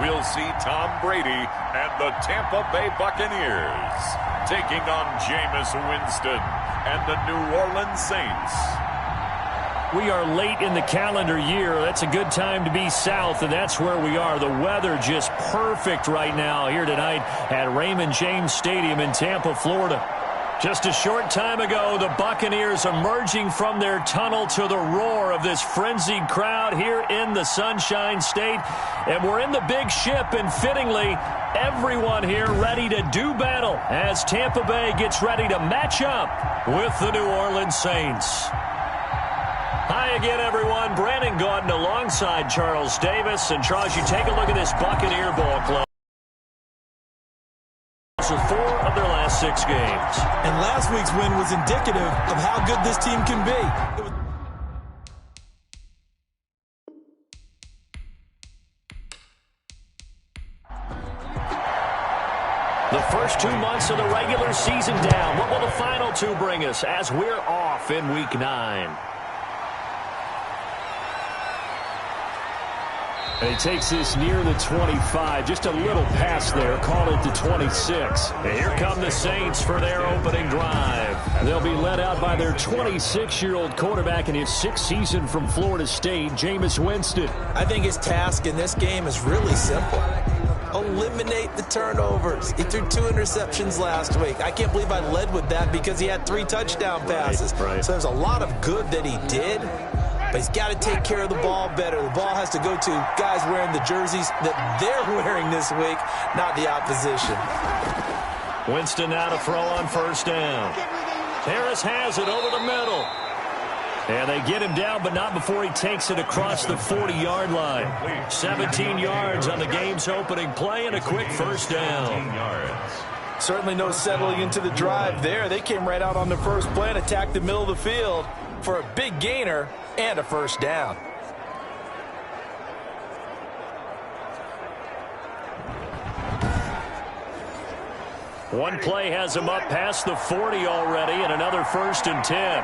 we'll see Tom Brady and the Tampa Bay Buccaneers taking on Jameis Winston and the New Orleans Saints. We are late in the calendar year. That's a good time to be south, and that's where we are. The weather just perfect right now here tonight at Raymond James Stadium in Tampa, Florida. Just a short time ago, the Buccaneers emerging from their tunnel to the roar of this frenzied crowd here in the Sunshine State. And we're in the big ship, and fittingly, everyone here ready to do battle as Tampa Bay gets ready to match up with the New Orleans Saints. Hi again, everyone. Brandon Gaudin alongside Charles Davis. And Charles, you take a look at this Buccaneer ball club. So 4 of their last 6 games. And last week's win was indicative of how good this team can be. The first 2 months of the regular season down. What will the final 2 bring us as we're off in Week 9? And he takes this near the 25, just a little past there, call it the 26. And here come the Saints for their opening drive. They'll be led out by their 26-year-old quarterback in his 6th season from Florida State, Jameis Winston. I think his task in this game is really simple. Eliminate the turnovers. He threw 2 interceptions last week. I can't believe I led with that because he had 3 touchdown passes. Right. So there's a lot of good that he did. But he's got to take care of the ball better. The ball has to go to guys wearing the jerseys that they're wearing this week, not the opposition. Winston now to throw on first down. Harris has it over the middle. And they get him down, but not before he takes it across the 40-yard line. 17 yards on the game's opening play and a quick first down. Certainly no settling into the drive there. They came right out on the first play and attacked the middle of the field for a big gainer and a first down. One play has him up past the 40 already, and another 1st and 10.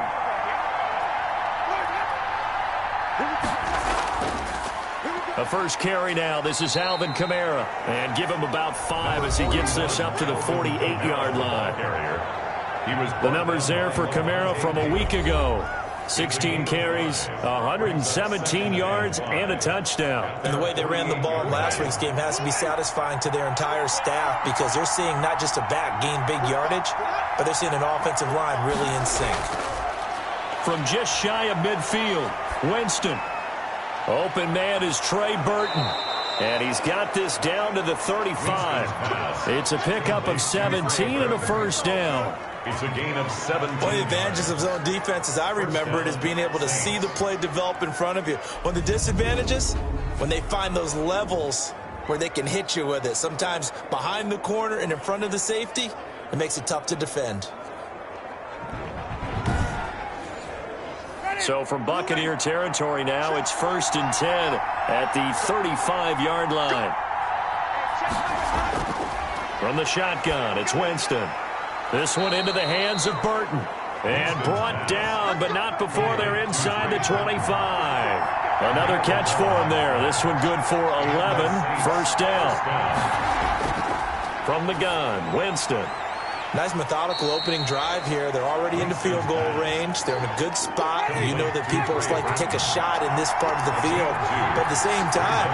A first carry now. This is Alvin Kamara. And give him about 5 as he gets this up to the 48-yard line. The numbers there for Kamara from a week ago. 16 carries, 117 yards, and a touchdown. And the way they ran the ball in last week's game has to be satisfying to their entire staff because they're seeing not just a back gain big yardage, but they're seeing an offensive line really in sync. From just shy of midfield, Winston. Open man is Trey Burton. And he's got this down to the 35. It's a pickup of 17 and a first down. It's a gain of 17. One of the advantages of zone defense, as I remember it, is being able to see the play develop in front of you. One of the disadvantages, when they find those levels where they can hit you with it, sometimes behind the corner and in front of the safety, it makes it tough to defend. So from Buccaneer territory now, it's 1st and 10 at the 35-yard line. From the shotgun, it's Winston. This one into the hands of Burton. And brought down, but not before they're inside the 25. Another catch for him there. This one good for 11. First down. From the gun, Winston. Nice methodical opening drive here. They're already into field goal range. They're in a good spot. You know that people just like to take a shot in this part of the field. But at the same time,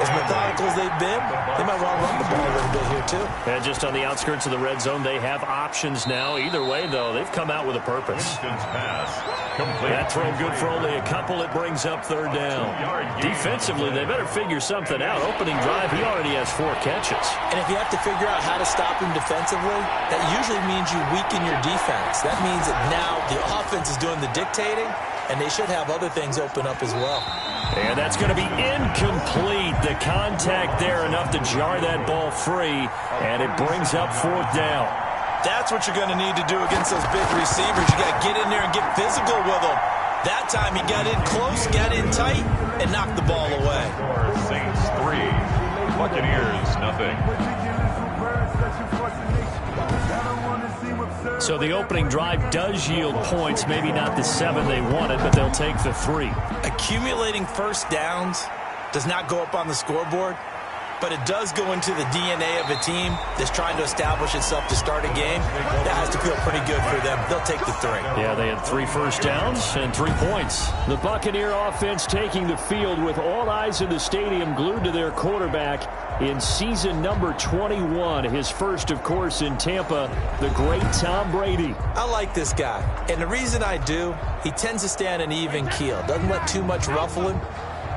as methodical as they've been, they might want to run the ball a little bit here too. And just on the outskirts of the red zone, they have options now. Either way, though, they've come out with a purpose. That throw good for only a couple. It brings up 3rd down. Defensively, they better figure something out. Opening drive, he already has 4 catches. And if you have to figure out how to stop him defensively, that usually means you weaken your defense. That means that now the offense is doing the dictating, and they should have other things open up as well. And that's going to be incomplete. The contact there enough to jar that ball free, and it brings up 4th down. That's what you're going to need to do against those big receivers. You got to get in there and get physical with them. That time he got in close, got in tight, and knocked the ball away. Saints 3, Buccaneers nothing. So the opening drive does yield points, maybe not the 7 they wanted, but they'll take the 3. Accumulating first downs does not go up on the scoreboard, but it does go into the DNA of a team that's trying to establish itself to start a game. That has to feel pretty good for them. They'll take the 3. Yeah, they had 3 first downs and 3 points. The Buccaneer offense taking the field with all eyes in the stadium glued to their quarterback in season number 21. His first, of course, in Tampa, the great Tom Brady. I like this guy, and the reason I do, he tends to stay on an even keel. Doesn't let too much ruffle him.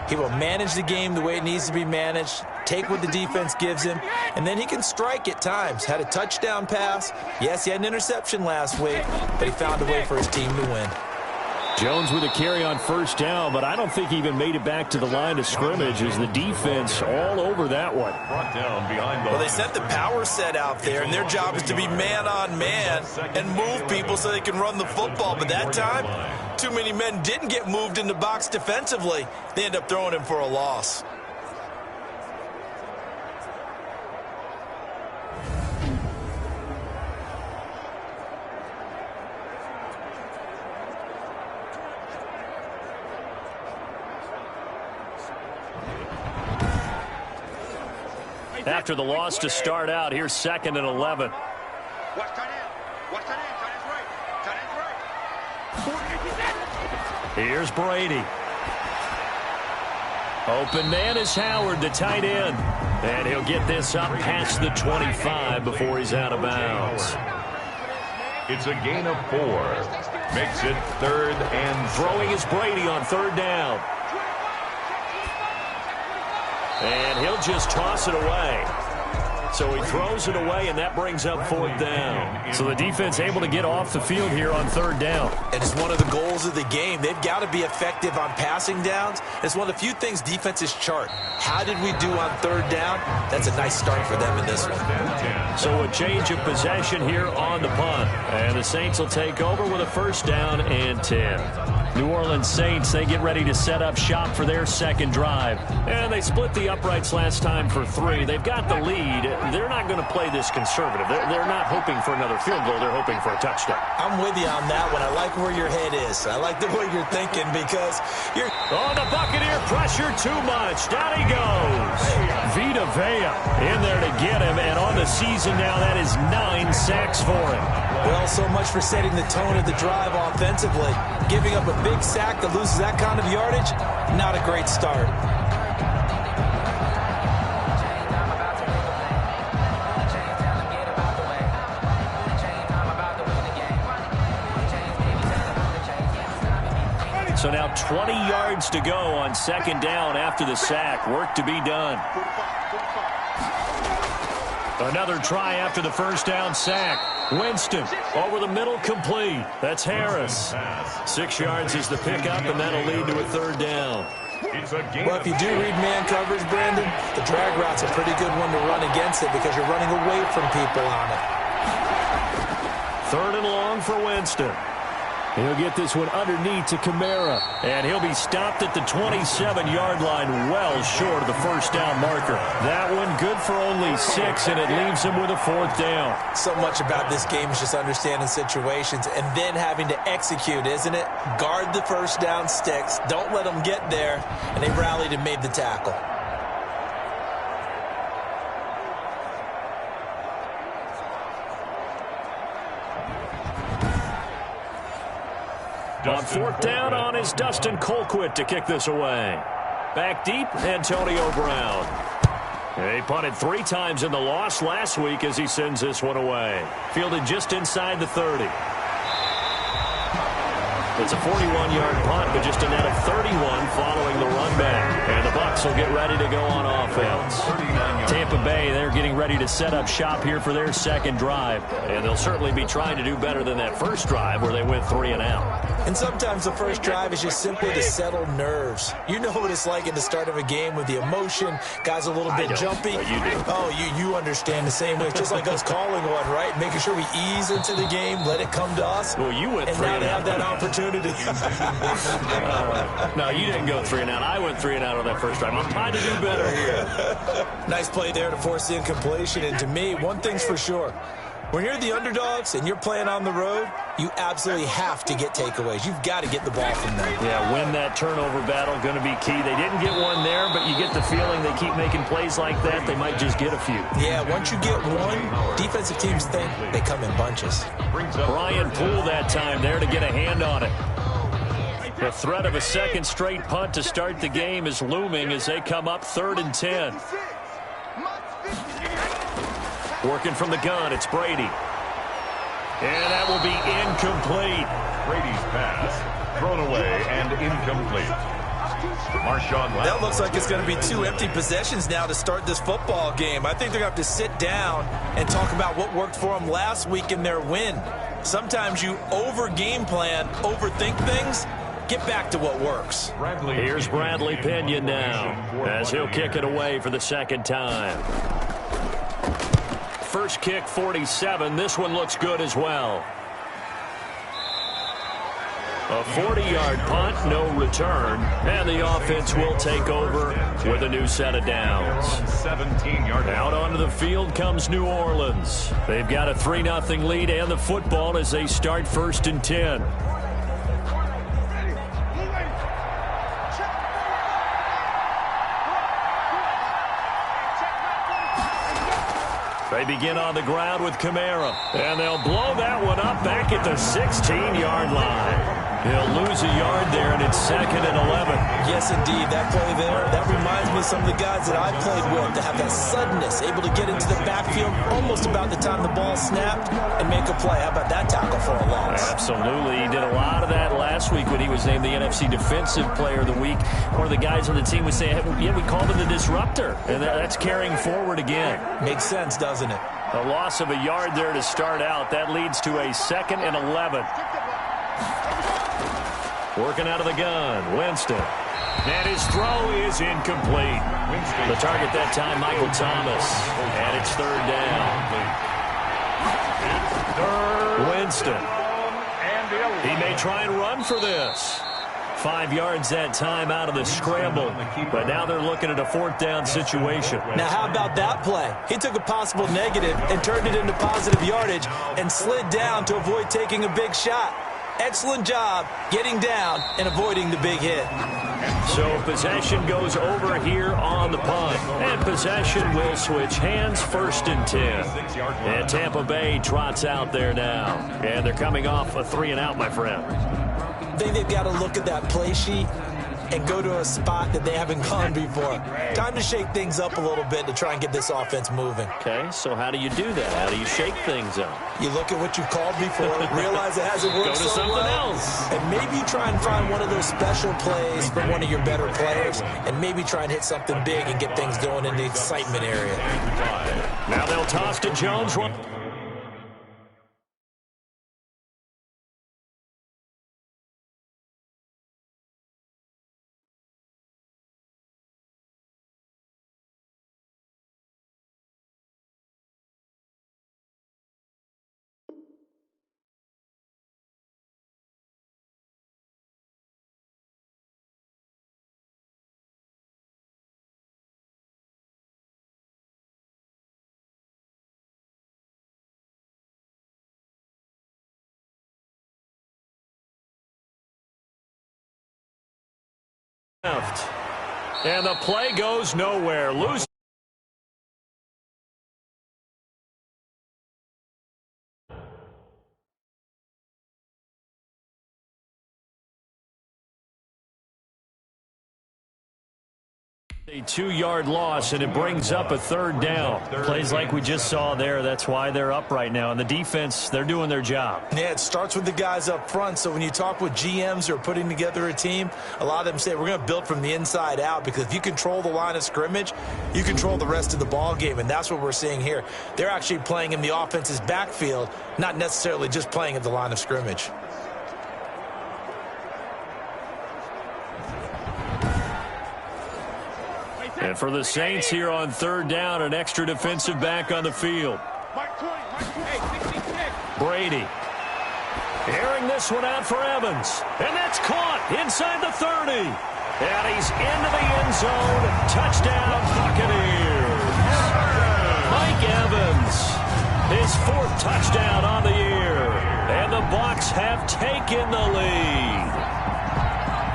He will manage the game the way it needs to be managed, take what the defense gives him, and then he can strike at times. Had a touchdown pass. Yes, he had an interception last week, but he found a way for his team to win. Jones with a carry on first down, but I don't think he even made it back to the line of scrimmage as the defense all over that one. Brought down behind the Well, they sent the power set out there, and their job is to be man-on-man and move people so they can run the football. But that time, too many men didn't get moved in the box defensively. They end up throwing him for a loss. After the loss to start out, here's 2nd and 11. Watch tight end. Watch tight end. Tight end's right. Tight end's right. Here's Brady. Open man is Howard, the tight end. And he'll get this up past the 25 before he's out of bounds. It's a gain of 4. Makes it 3rd and Throwing is Brady on 3rd down. And he'll just toss it away. So he throws it away, and that brings up 4th down. So the defense able to get off the field here on 3rd down. And it's one of the goals of the game. They've got to be effective on passing downs. It's one of the few things defenses chart. How did we do on 3rd down? That's a nice start for them in this one. So a change of possession here on the punt. And the Saints will take over with a 1st down and 10. New Orleans Saints, they get ready to set up shop for their 2nd drive. And they split the uprights last time for 3. They've got the lead. They're not going to play this conservative. They're not hoping for another field goal. They're hoping for a touchdown. I'm with you on that one. I like where your head is. I like the way you're thinking because you're... Oh, the Buccaneer pressure too much. Down he goes. Vita Vea in there to get him. And on the season now, that is 9 sacks for him. Well, so much for setting the tone of the drive offensively. Giving up a big sack that loses that kind of yardage, not a great start. So now 20 yards to go on 2nd down after the sack. Work to be done. Another try after the 1st down sack. Winston over the middle, complete. That's Harris. 6 yards is the pickup, and that'll lead to a 3rd down. Well, if you do read man coverage, Brandon, the drag route's a pretty good one to run against it because you're running away from people on it. 3rd and long for Winston. He'll get this one underneath to Kamara. And he'll be stopped at the 27-yard line, well short of the 1st down marker. That one good for only 6, and it leaves him with a 4th down. So much about this game is just understanding situations and then having to execute, isn't it? Guard the 1st down sticks. Don't let them get there. And they rallied and made the tackle. On 4th down on is Dustin Colquitt to kick this away. Back deep, Antonio Brown. He punted 3 times in the loss last week as he sends this one away. Fielded just inside the 30. It's a 41-yard punt, but just a net of 31 following the run back. And the Bucs will get ready to go on offense. Tampa Bay, they're getting ready to set up shop here for their 2nd drive. And they'll certainly be trying to do better than that 1st drive where they went 3 and out. And sometimes the 1st drive is just simply to settle nerves. You know what it's like at the start of a game with the emotion. Guys a little bit jumpy. But you do. Oh, you understand the same way. It's just like us calling one, right? Making sure we ease into the game, let it come to us. Well, you went 3 and and now out. they have that opportunity. No, you didn't go 3 and out. I went 3 and out on that 1st drive. I'm trying to do better here. Nice play there to force the incompletion. And to me, one thing's for sure. When you're the underdogs and you're playing on the road, you absolutely have to get takeaways. You've got to get the ball from them. Yeah, win that turnover battle, going to be key. They didn't get one there, but you get the feeling they keep making plays like that, they might just get a few. Yeah, once you get one, defensive teams think they come in bunches. Brian Poole that time there to get a hand on it. The threat of a second straight punt to start the game is looming as they come up 3rd and 10. Working from the gun, it's Brady. And that will be incomplete. Brady's pass thrown away and incomplete. That looks like it's going to be 2 empty possessions now to start this football game. I think they're going to have to sit down and talk about what worked for them last week in their win. Sometimes you over-game plan, overthink things. Get back to what works. Here's Bradley Pinion now as he'll kick it away for the second time. First kick, 47. This one looks good as well. A 40-yard punt, no return, and the offense will take over with a new set of downs. 17-yard out onto the field comes New Orleans. They've got a 3-0 lead and the football as they start 1st and 10. They begin on the ground with Kamara, and they'll blow that one up back at the 16-yard line. He'll lose a yard there, and it's 2nd and 11. Yes, indeed. That play there, that reminds me of some of the guys that I played with that have that suddenness, able to get into the backfield almost about the time the ball snapped and make a play. How about that tackle for a loss? Absolutely. He did a lot of that last week when he was named the NFC Defensive Player of the Week. One of the guys on the team would say, yeah, we called him the disruptor, and that's carrying forward again. Makes sense, doesn't it? A loss of a yard there to start out. That leads to a 2nd and 11. Working out of the gun, Winston. And his throw is incomplete. The target that time, Michael Thomas. And it's 3rd down. Winston. He may try and run for this. 5 yards that time out of the scramble. But now they're looking at a 4th down situation. Now, how about that play? He took a possible negative and turned it into positive yardage and slid down to avoid taking a big shot. Excellent job getting down and avoiding the big hit. So possession goes over here on the punt. And possession will switch hands, 1st and 10. And Tampa Bay trots out there now. And they're coming off a 3-and-out, my friend. I think they've got to look at that play sheet and go to a spot that they haven't gone before. Time to shake things up a little bit to try and get this offense moving. Okay, so how do you do that? How do you shake things up? You look at what you called before, realize it hasn't worked go to so something well, else. and maybe try and find one of those special plays from one of your better players, and maybe try and hit something big and get things going in the excitement area. Now they'll toss to Jones. And the play goes nowhere. Lose. A 2-yard loss, and it brings up a 3rd down. Plays like we just saw there. That's why they're up right now. And the defense, they're doing their job. Yeah, it starts with the guys up front. So when you talk with GMs who are putting together a team, a lot of them say we're going to build from the inside out, because if you control the line of scrimmage, you control the rest of the ball game. And that's what we're seeing here. They're actually playing in the offense's backfield, not necessarily just playing at the line of scrimmage. And for the Saints here on 3rd down, an extra defensive back on the field. Brady. Airing this one out for Evans. And that's caught inside the 30. And he's into the end zone. Touchdown, Buccaneers. Mike Evans. His his 4th touchdown on the year. And the Bucs have taken the lead.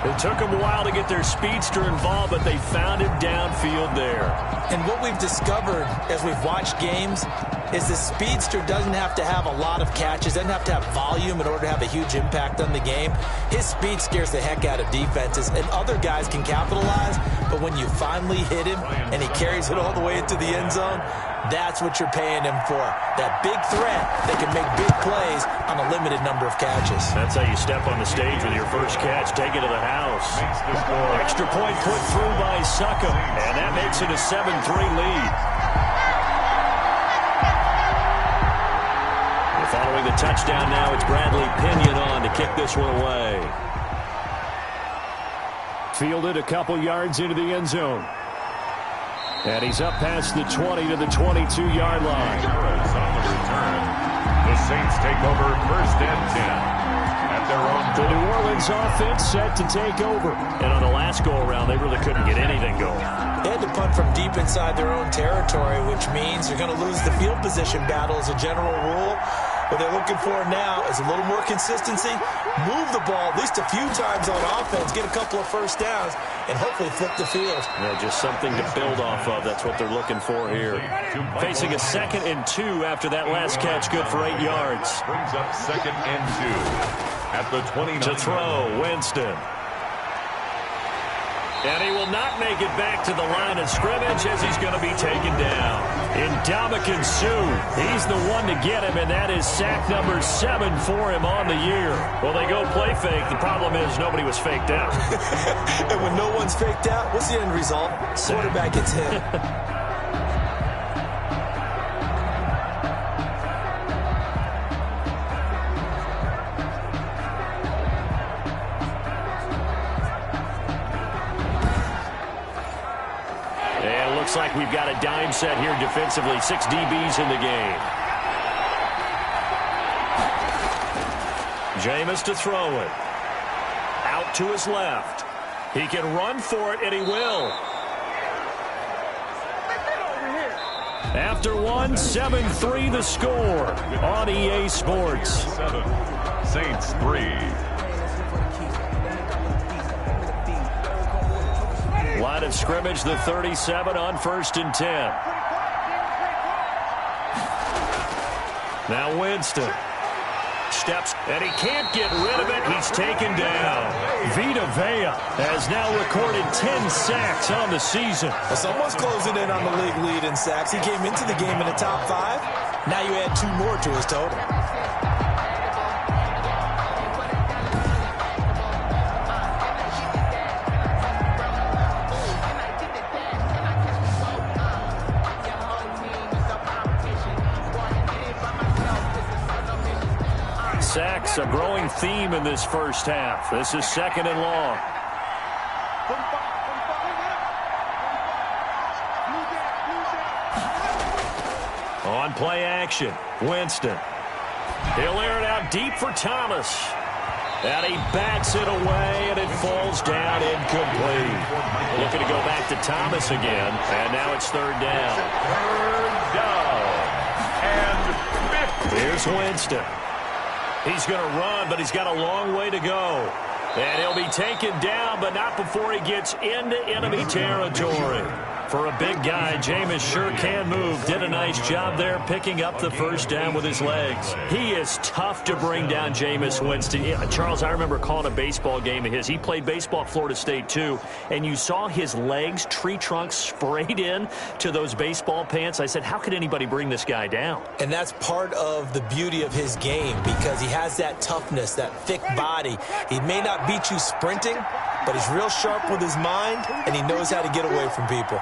It took them a while to get their speedster involved, but they found him downfield there. And what we've discovered as we've watched games is the speedster doesn't have to have a lot of catches, doesn't have to have volume in order to have a huge impact on the game. His speed scares the heck out of defenses, and other guys can capitalize, but when you finally hit him and he carries it all the way into the end zone, that's what you're paying him for. That big threat that can make big plays on a limited number of catches. That's how you step on the stage with your first catch. Take it to the house. Extra point put through by Succop, and that makes it a 7-3 lead. Following the touchdown now, it's Bradley Pinion on to kick this one away. Fielded a couple yards into the end zone. And he's up past the 20 to the 22-yard line. On the return, the Saints take over 1st and 10 at their own. The New Orleans offense set to take over. And on the last go-around, they really couldn't get anything going. They had to punt from deep inside their own territory, which means they're going to lose the field position battle as a general rule. What they're looking for now is a little more consistency, move the ball at least a few times on offense, get a couple of first downs, and hopefully flip the field. Yeah, just something to build off of. That's what they're looking for here. Facing a 2nd and 2 after that last catch, good for 8 yards. Brings up 2nd and 2 at the 29. To throw, Winston. And he will not make it back to the line of scrimmage as he's going to be taken down. Ndamukong Suh, he's the one to get him, and that is sack number 7 for him on the year. Well, they go play fake. The problem is nobody was faked out. And when no one's faked out, what's the end result? Quarterback gets hit. Looks like we've got a dime set here defensively. 6 DBs in the game. Jameis to throw it. Out to his left. He can run for it, and he will. After one, 7-3 the score on EA Sports. 7, Saints 3. Line of scrimmage, the 37 on 1st and 10. Now Winston steps, and he can't get rid of it. He's taken down. Vita Vea has now recorded 10 sacks on the season. Someone's closing in on the league lead in sacks. He came into the game in the top 5. Now you add 2 more to his total. Sacks, a growing theme in this first half. This is 2nd and long. On play action, Winston. He'll air it out deep for Thomas. And he bats it away, and it falls down incomplete. Looking to go back to Thomas again, and now it's 3rd down. 3rd down and 50. Here's Winston. He's going to run, but he's got a long way to go. And he'll be taken down, but not before he gets into enemy territory. For a big guy, Jameis sure can move. Did a nice job there picking up the first down with his legs. He is tough to bring down, Jameis Winston. Yeah, Charles, I remember calling a baseball game of his. He played baseball at Florida State, too. And you saw his legs, tree trunks sprayed in to those baseball pants. I said, how could anybody bring this guy down? And that's part of the beauty of his game because he has that toughness, that thick body. He may not beat you sprinting, but he's real sharp with his mind, and he knows how to get away from people.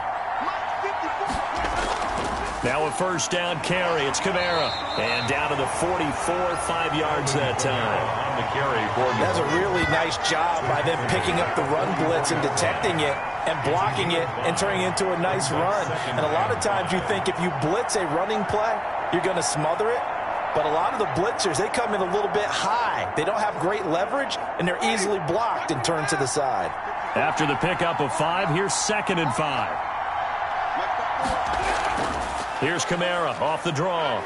Now a first down carry. It's Kamara. And down to the 44, 5 yards that time. On the carry for That's a really nice job by them picking up the run blitz and detecting it and blocking it and turning it into a nice run. And a lot of times you think if you blitz a running play, you're going to smother it. But a lot of the blitzers, they come in a little bit high. They don't have great leverage, and they're easily blocked and turned to the side. After the pickup of 5, here's 2nd and 5. Here's Kamara off the draw.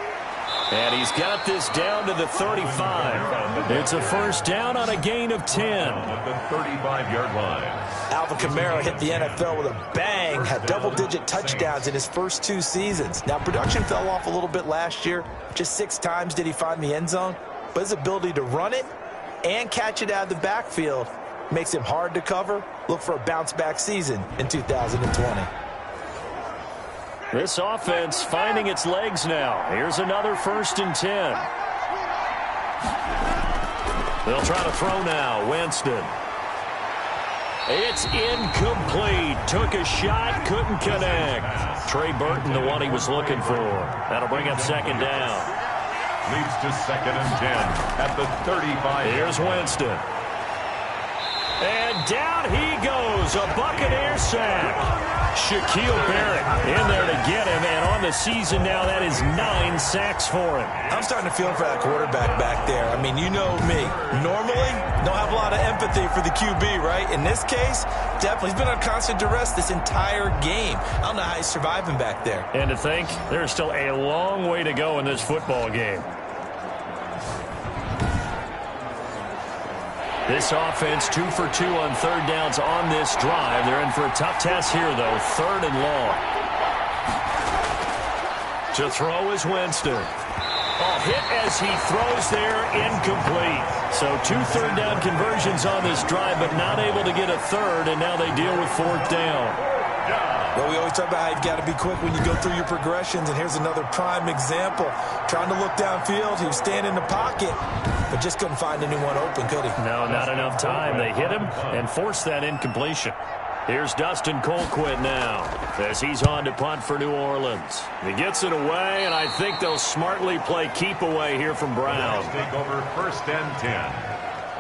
And he's got this down to the 35. It's a first down on a gain of 10. At the 35-yard line. Alvin Kamara hit the NFL with a bang, had double-digit touchdowns in his first 2 seasons. Now, production fell off a little bit last year. Just 6 times did he find the end zone. But his ability to run it and catch it out of the backfield makes him hard to cover. Look for a bounce-back season in 2020. This offense finding its legs now. Here's another 1st and 10. They'll try to throw now. Winston. It's incomplete. Took a shot, couldn't connect. Trey Burton, the one he was looking for. That'll bring up 2nd down. Leads to 2nd and 10 at the 35. Here's Winston. And down he goes. A Buccaneer sack. Shaquille Barrett in there to get him, and on the season now, that is 9 sacks for him. I'm starting to feel for that quarterback back there. I mean, you know me. Normally, don't have a lot of empathy for the QB, right? In this case, definitely. He's been on constant duress this entire game. I don't know how he's surviving back there. And to think, there's still a long way to go in this football game. This offense 2 for 2 on 3rd downs on this drive. They're in for a tough test here, though. 3rd and long. To throw is Winston. Hit as he throws there, incomplete. So 2 3rd-down conversions on this drive, but not able to get a 3rd, and now they deal with 4th down. Well, we always talk about how you've got to be quick when you go through your progressions, and here's another prime example. Trying to look downfield, he was standing in the pocket, but just couldn't find anyone open, could he? No, not enough time. They hit him and forced that incompletion. Here's Dustin Colquitt now as he's on to punt for New Orleans. He gets it away, and I think they'll smartly play keep away here from Brown. Take over 1st and 10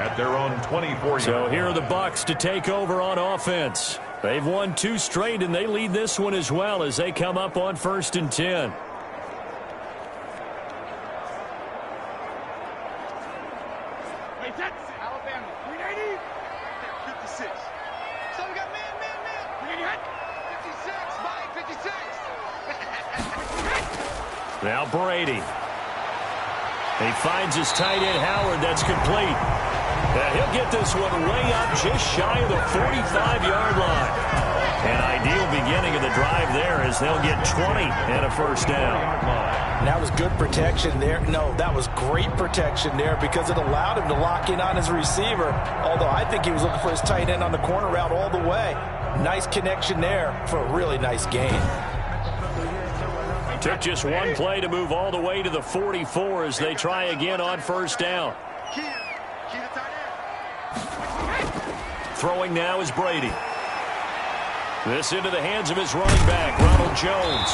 at their own 24-yard. So here are the Bucs to take over on offense. They've won 2 straight, and they lead this one as well as they come up on 1st and 10. Alabama, 380. 56. So we got man. 56, Mike, 56. Now Brady. He finds his tight end Howard. That's complete. He'll get this one way up just shy of the 45-yard line. An ideal beginning of the drive there as they'll get 20 and a 1st down. And that was good protection there. No, that was great protection there because it allowed him to lock in on his receiver, although I think he was looking for his tight end on the corner route all the way. Nice connection there for a really nice gain. Took just one play to move all the way to the 44 as they try again on 1st down. Throwing now is Brady. This into the hands of his running back, Ronald Jones.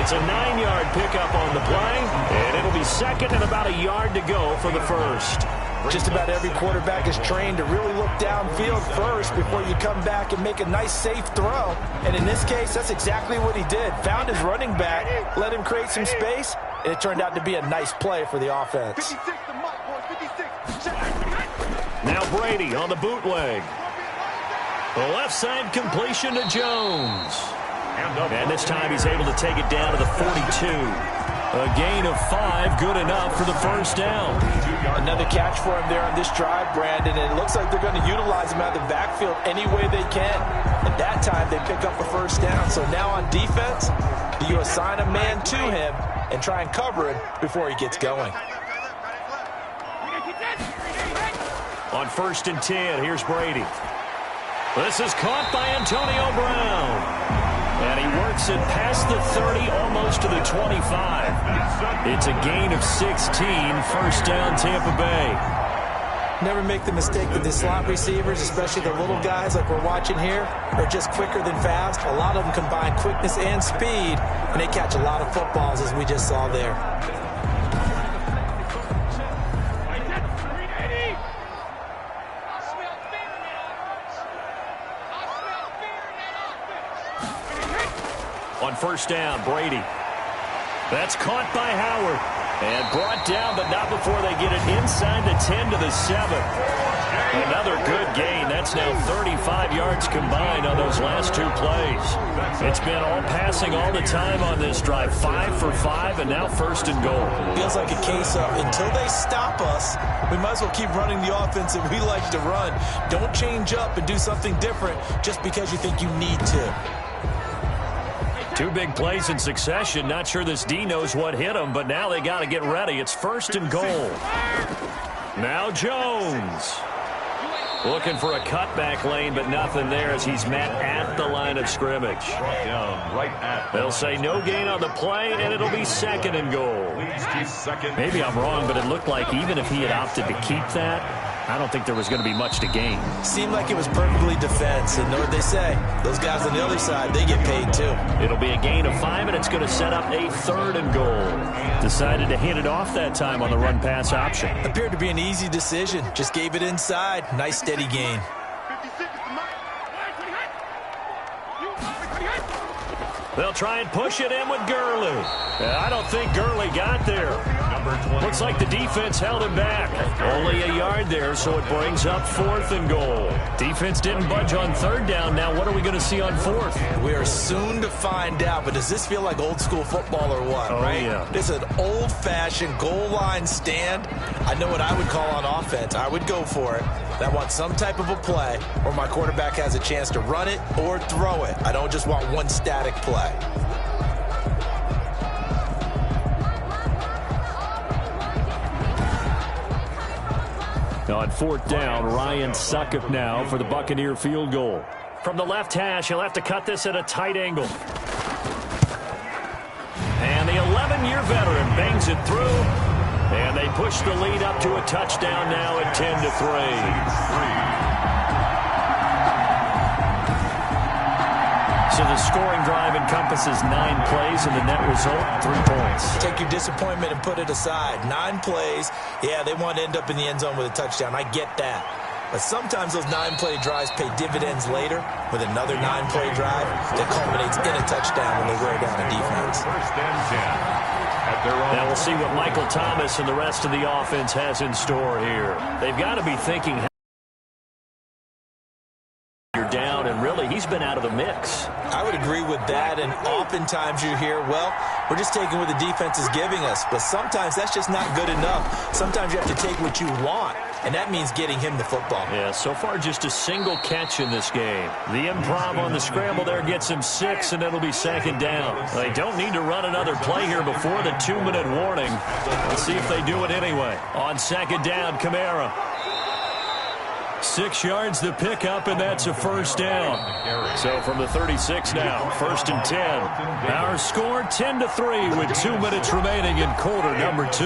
It's a 9-yard pickup on the play, and it'll be 2nd and about a yard to go for the 1st. Just about every quarterback is trained to really look downfield first before you come back and make a nice, safe throw. And in this case, that's exactly what he did. Found his running back, let him create some space, and it turned out to be a nice play for the offense. 56 to Mike, boys, 56. Now Brady on the bootleg. The left side completion to Jones. And this time he's able to take it down to the 42. A gain of 5, good enough for the 1st down. Another catch for him there on this drive, Brandon, and it looks like they're going to utilize him out of the backfield any way they can. At that time, they pick up a 1st down. So now on defense, do you assign a man to him and try and cover him before he gets going? On 1st and 10, here's Brady. This is caught by Antonio Brown. And he works it past the 30, almost to the 25. It's a gain of 16, 1st down Tampa Bay. Never make the mistake that the slot receivers, especially the little guys like we're watching here, are just quicker than fast. A lot of them combine quickness and speed, and they catch a lot of footballs, as we just saw there. On 1st down, Brady. That's caught by Howard. And brought down, but not before they get it inside the 10 to the 7. Another good gain. That's now 35 yards combined on those last two plays. It's been all passing all the time on this drive. 5 for 5, and now first and goal. Feels like a case of until they stop us, we might as well keep running the offense that we like to run. Don't change up and do something different just because you think you need to. Two big plays in succession. Not sure this D knows what hit him, but now they got to get ready. It's first and goal. Now Jones. Looking for a cutback lane, but nothing there as he's met at the line of scrimmage. They'll say no gain on the play, and it'll be second and goal. Maybe I'm wrong, but it looked like even if he had opted to keep that, I don't think there was going to be much to gain. Seemed like it was perfectly defense, and know what they say. Those guys on the other side, they get paid too. It'll be a gain of 5, and it's going to set up a third and goal. Decided to hit it off that time on the run-pass option. Appeared to be an easy decision. Just gave it inside. Nice steady gain. They'll try and push it in with Gurley. I don't think Gurley got there. Looks like the defense held him back. Only a yard there, so it brings up fourth and goal. Defense didn't budge on third down. Now what are we going to see on fourth? We are soon to find out, but does this feel like old school football or what, right? Yeah. This is an old-fashioned goal line stand. I know what I would call on offense. I would go for it. I want some type of a play where my quarterback has a chance to run it or throw it. I don't just want one static play. On fourth down, Ryan Succop now for the Buccaneer field goal. From the left hash, he'll have to cut this at a tight angle. And the 11-year veteran bangs it through. And they push the lead up to a touchdown now at 10-3. So the scoring drive encompasses 9 plays, and the net result, 3 points. Take your disappointment and put it aside. 9 plays. Yeah, they want to end up in the end zone with a touchdown. I get that. But sometimes those 9-play drives pay dividends later with another 9-play drive that culminates in a touchdown when they wear down a defense. Now we'll see what Michael Thomas and the rest of the offense has in store here. They've got to be thinking you're down, and really he's been out of the mix. I would agree with that, and oftentimes you hear, well, we're just taking what the defense is giving us, but sometimes that's just not good enough. Sometimes you have to take what you want, and that means getting him the football. Yeah, so far just a single catch in this game. The improv on the scramble there gets him 6, and it'll be second down. They don't need to run another play here before the 2-minute warning. Let's see if they do it anyway. On second down, Kamara. 6 yards the pickup, and that's a first down. So from the 36 now, first and 10. Our score 10-3 with 2 minutes remaining in quarter number 2.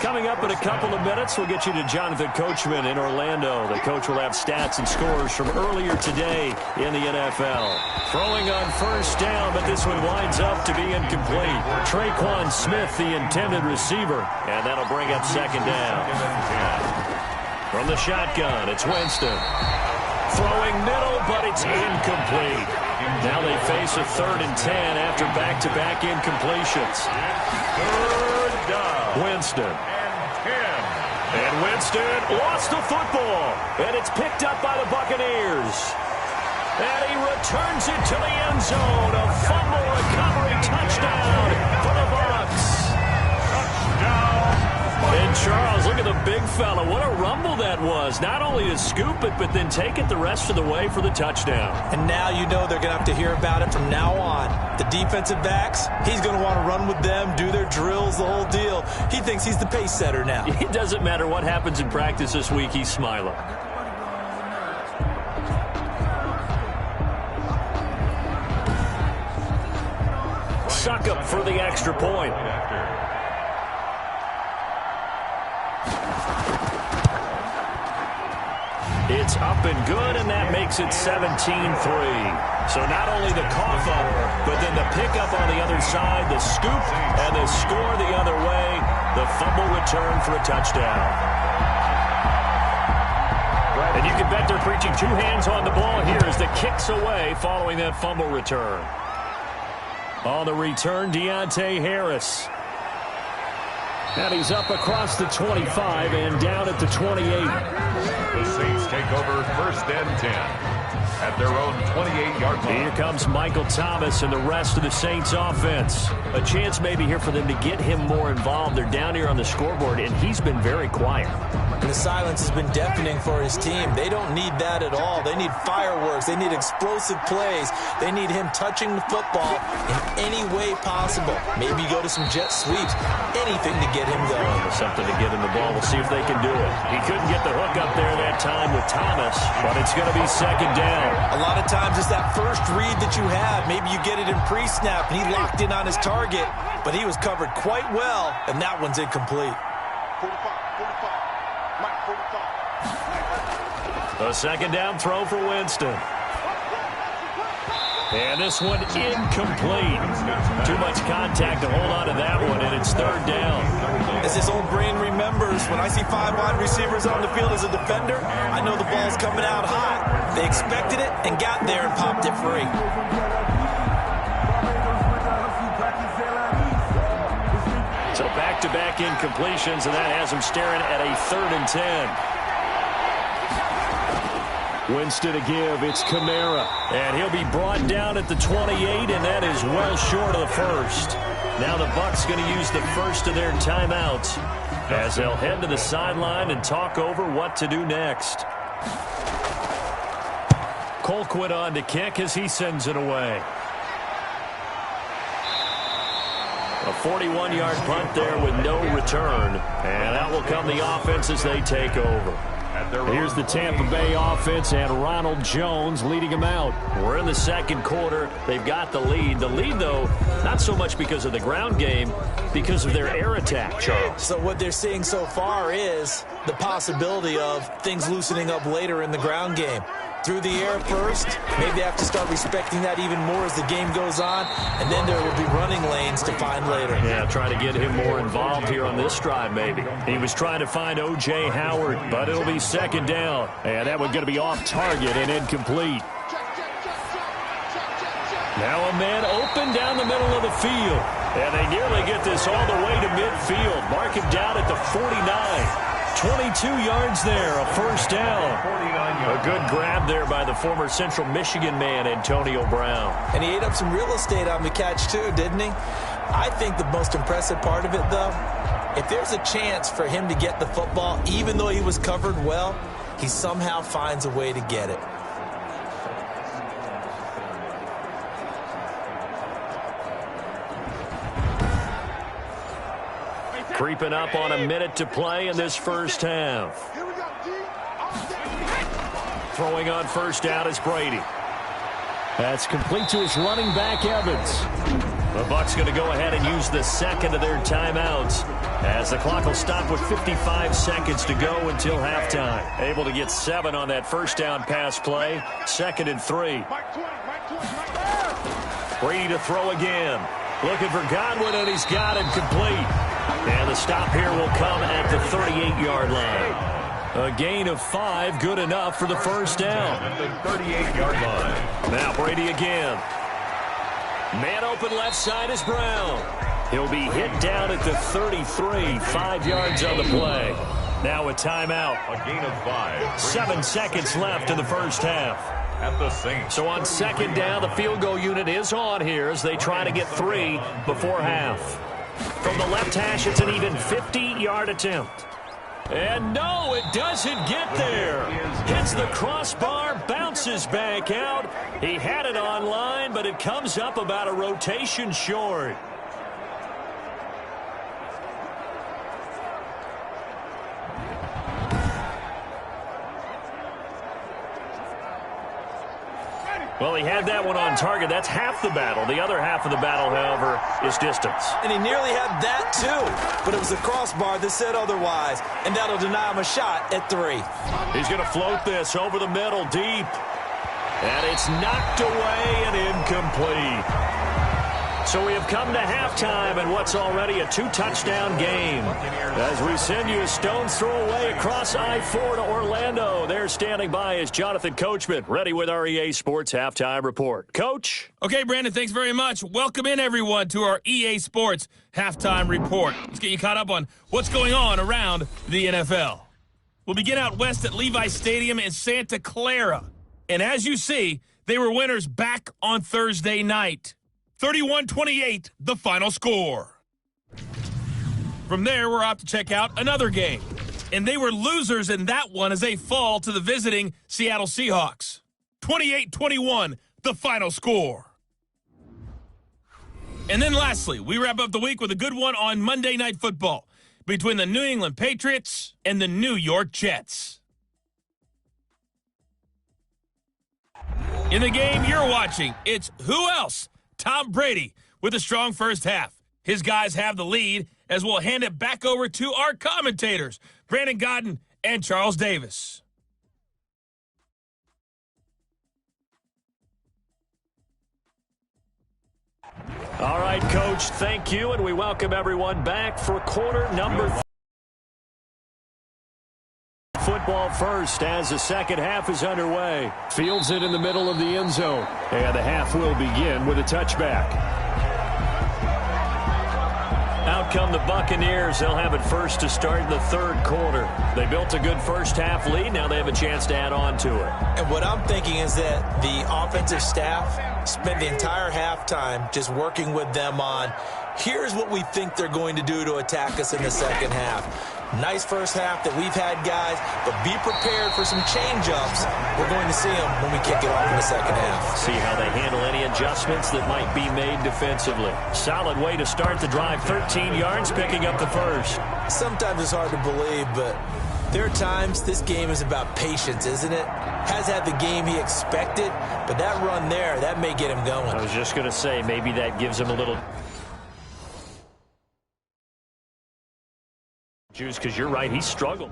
Coming up in a couple of minutes, we'll get you to Jonathan Coachman in Orlando. The coach will have stats and scores from earlier today in the NFL. Throwing on first down, but this one winds up to be incomplete. Traquan Smith, the intended receiver, and that'll bring up second down. From the shotgun, it's Winston. Throwing middle, but it's incomplete. Now they face a 3rd and 10 after back-to-back incompletions. Third down. Winston. And Winston lost the football. And it's picked up by the Buccaneers. And he returns it to the end zone. A fumble recovery touchdown for the Bucs. And Charles, look at the big fella. What a rumble that was. Not only to scoop it, but then take it the rest of the way for the touchdown. And now you know they're going to have to hear about it from now on. The defensive backs, he's going to want to run with them, do their drills, the whole deal. He thinks he's the pace setter now. It doesn't matter what happens in practice this week. He's smiling. Succop for the extra point. It's up and good, and that makes it 17-3. So not only the cough up, but then the pickup on the other side, the scoop, and the score the other way, the fumble return for a touchdown. And you can bet they're preaching 2 hands on the ball here as the kick's away following that fumble return. On the return, Deontay Harris. And he's up across the 25 and down at the 28. The Saints take over 1st and 10 at their own 28-yard line. Here comes Michael Thomas and the rest of the Saints offense. A chance maybe here for them to get him more involved. They're down here on the scoreboard, and he's been very quiet. And the silence has been deafening for his team. They don't need that at all. They need fireworks. They need explosive plays. They need him touching the football in any way possible. Maybe go to some jet sweeps. Anything to get him going. Something to get him the ball. We'll see if they can do it. He couldn't get the hook up there that time with Thomas, but it's going to be 2nd down. A lot of times it's that first read that you have. Maybe you get it in pre-snap, and he locked in on his target, but he was covered quite well, and that one's incomplete. 45. Mike, 45. A 2nd down throw for Winston. And this one incomplete. Too much contact to hold on to that one, and it's 3rd down. As his old brain remembers, when I see 5 wide receivers on the field as a defender, I know the ball's coming out hot. They expected it and got there and popped it free. So back-to-back incompletions, and that has him staring at a 3rd and 10. Winston to give. It's Kamara. And he'll be brought down at the 28, and that is well short of the first. Now the Bucs going to use the first of their timeouts as they'll head to the sideline and talk over what to do next. Colquitt on to kick as he sends it away. A 41-yard punt there with no return. And out will come the offense as they take over. Here's the Tampa Bay offense and Ronald Jones leading them out. We're in the 2nd quarter. They've got the lead. The lead, though, not so much because of the ground game, because of their air attack, Charles. So what they're seeing so far is the possibility of things loosening up later in the ground game. Through the air first, maybe they have to start respecting that even more as the game goes on, and then there will be running lanes to find later. Yeah, trying to get him more involved here on this drive, maybe. He was trying to find O.J. Howard, but it'll be 2nd down. And that one's going to be off target and incomplete. Now a man open down the middle of the field. And they nearly get this all the way to midfield. Mark him down at the 49. 22 yards there, a 1st down. A good grab there by the former Central Michigan man, Antonio Brown. And he ate up some real estate on the catch, too, didn't he? I think the most impressive part of it, though, if there's a chance for him to get the football, even though he was covered well, he somehow finds a way to get it. Creeping up on a minute to play in this 1st half. Throwing on 1st down is Brady. That's complete to his running back, Evans. The Bucs going to go ahead and use the 2nd of their timeouts as the clock will stop with 55 seconds to go until halftime. Able to get 7 on that 1st down pass play. 2nd and 3. Brady to throw again. Looking for Godwin, and he's got him complete. And the stop here will come at the 38-yard line. A gain of 5, good enough for the 1st down. At the 38-yard line. Now Brady again. Man open left side is Brown. He'll be hit down at the 33, 5 yards on the play. Now a timeout. A gain of 5. 7 seconds left in the 1st half. At the Saints. So on 2nd down, the field goal unit is on here as they try to get 3 before half. From the left hash, it's an even 50-yard attempt. And no, it doesn't get there. Hits the crossbar, bounces back out. He had it online, but it comes up about a rotation short. Well, he had that one on target. That's half the battle. The other half of the battle, however, is distance. And he nearly had that, too. But it was the crossbar that said otherwise. And that'll deny him a shot at 3. He's going to float this over the middle, deep. And it's knocked away and incomplete. So we have come to halftime in what's already a 2-touchdown game. As we send you a stone's throw away across I-4 to Orlando. There standing by is Jonathan Coachman, ready with our EA Sports Halftime Report. Coach? Okay, Brandon, thanks very much. Welcome in, everyone, to our EA Sports Halftime Report. Let's get you caught up on what's going on around the NFL. We'll begin out west at Levi Stadium in Santa Clara. And as you see, they were winners back on Thursday night. 31-28, the final score. From there, we're off to check out another game. And they were losers in that one as they fall to the visiting Seattle Seahawks. 28-21, the final score. And then lastly, we wrap up the week with a good one on Monday Night Football between the New England Patriots and the New York Jets. In the game you're watching, it's who else? Tom Brady with a strong first half. His guys have the lead as we'll hand it back over to our commentators, Brandon Godden and Charles Davis. All right, Coach, thank you, and we welcome everyone back for quarter number 3. Football first as the second half is underway. Fields it in the middle of the end zone. And the half will begin with a touchback. Out come the Buccaneers. They'll have it first to start in the third quarter. They built a good first half lead. Now they have a chance to add on to it. And what I'm thinking is that the offensive staff spent the entire halftime just working with them on, here's what we think they're going to do to attack us in the second half. Nice first half that we've had, guys, but be prepared for some change-ups. We're going to see them when we kick it off in the second half. See how they handle any adjustments that might be made defensively. Solid way to start the drive. 13 yards, picking up the first. Sometimes it's hard to believe, but there are times this game is about patience, isn't it? Has had the game he expected, but that run there, that may get him going. I was just going to say, maybe that gives him a little juice, because you're right, he struggled.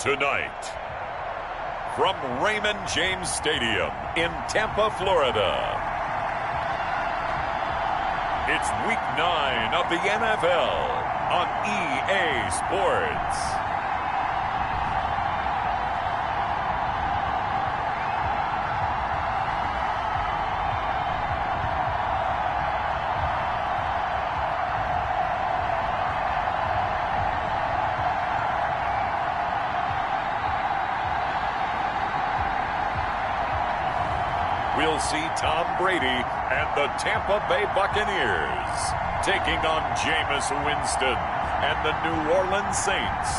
Tonight, from Raymond James Stadium in Tampa, Florida, it's Week 9 of the NFL on EA Sports. We'll see Tom Brady and the Tampa Bay Buccaneers taking on Jameis Winston and the New Orleans Saints.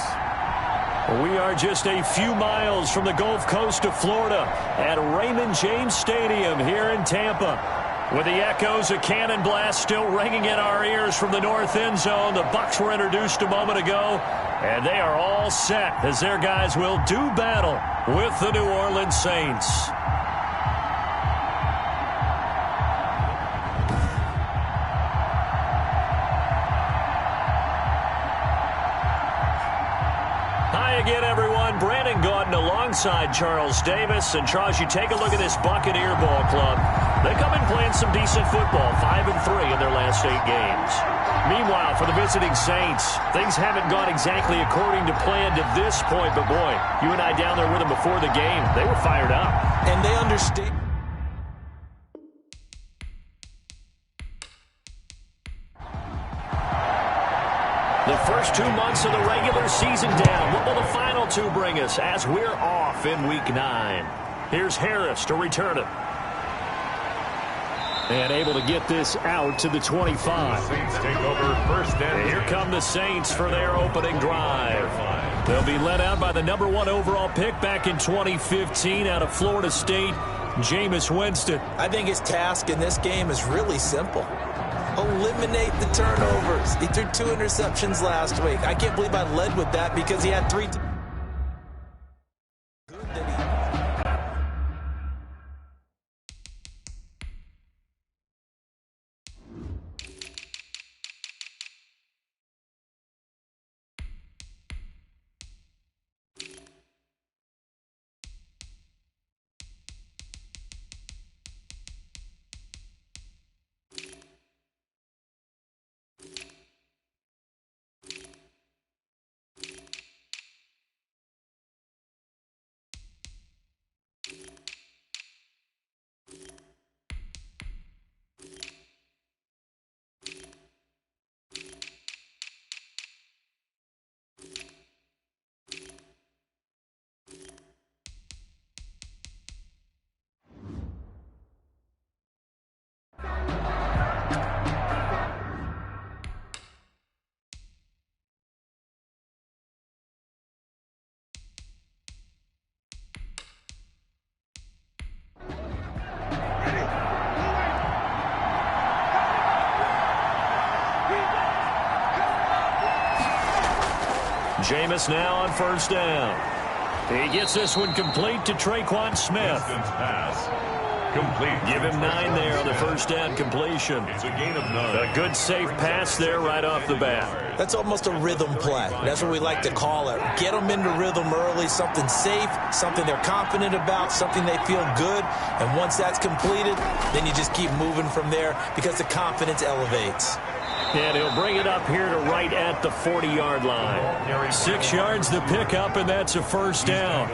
We are just a few miles from the Gulf Coast of Florida at Raymond James Stadium here in Tampa. With the echoes of cannon blast still ringing in our ears from the north end zone, the Bucs were introduced a moment ago, and they are all set as their guys will do battle with the New Orleans Saints. Again, everyone, Brandon Gaudin alongside Charles Davis. And Charles, you take a look at this Buccaneer ball club. They come in playing some decent football, 5-3 in their last 8 games. Meanwhile, for the visiting Saints, things haven't gone exactly according to plan to this point. But boy, you and I down there with them before the game, they were fired up. And they understand. The first 2 months of the regular season down. What will the final 2 bring us as we're off in Week 9? Here's Harris to return it. And able to get this out to the 25. Saints take over first and Here come the Saints for their opening drive. They'll be led out by the #1 overall pick back in 2015 out of Florida State, Jameis Winston. I think his task in this game is really simple. Eliminate the turnovers. He threw 2 interceptions last week. I can't believe I led with that because he had 3. Jameis now on first down. He gets this one complete to Traquan Smith. pass. Complete. Give him 9 there on the first down completion. It's a gain of 9. A good safe pass there right off the bat. That's almost a rhythm play. That's what we like to call it. Get them into rhythm early, something safe, something they're confident about, something they feel good. And once that's completed, then you just keep moving from there because the confidence elevates. And he'll bring it up here to right at the 40-yard line. 6 yards to pick up, and that's a first down.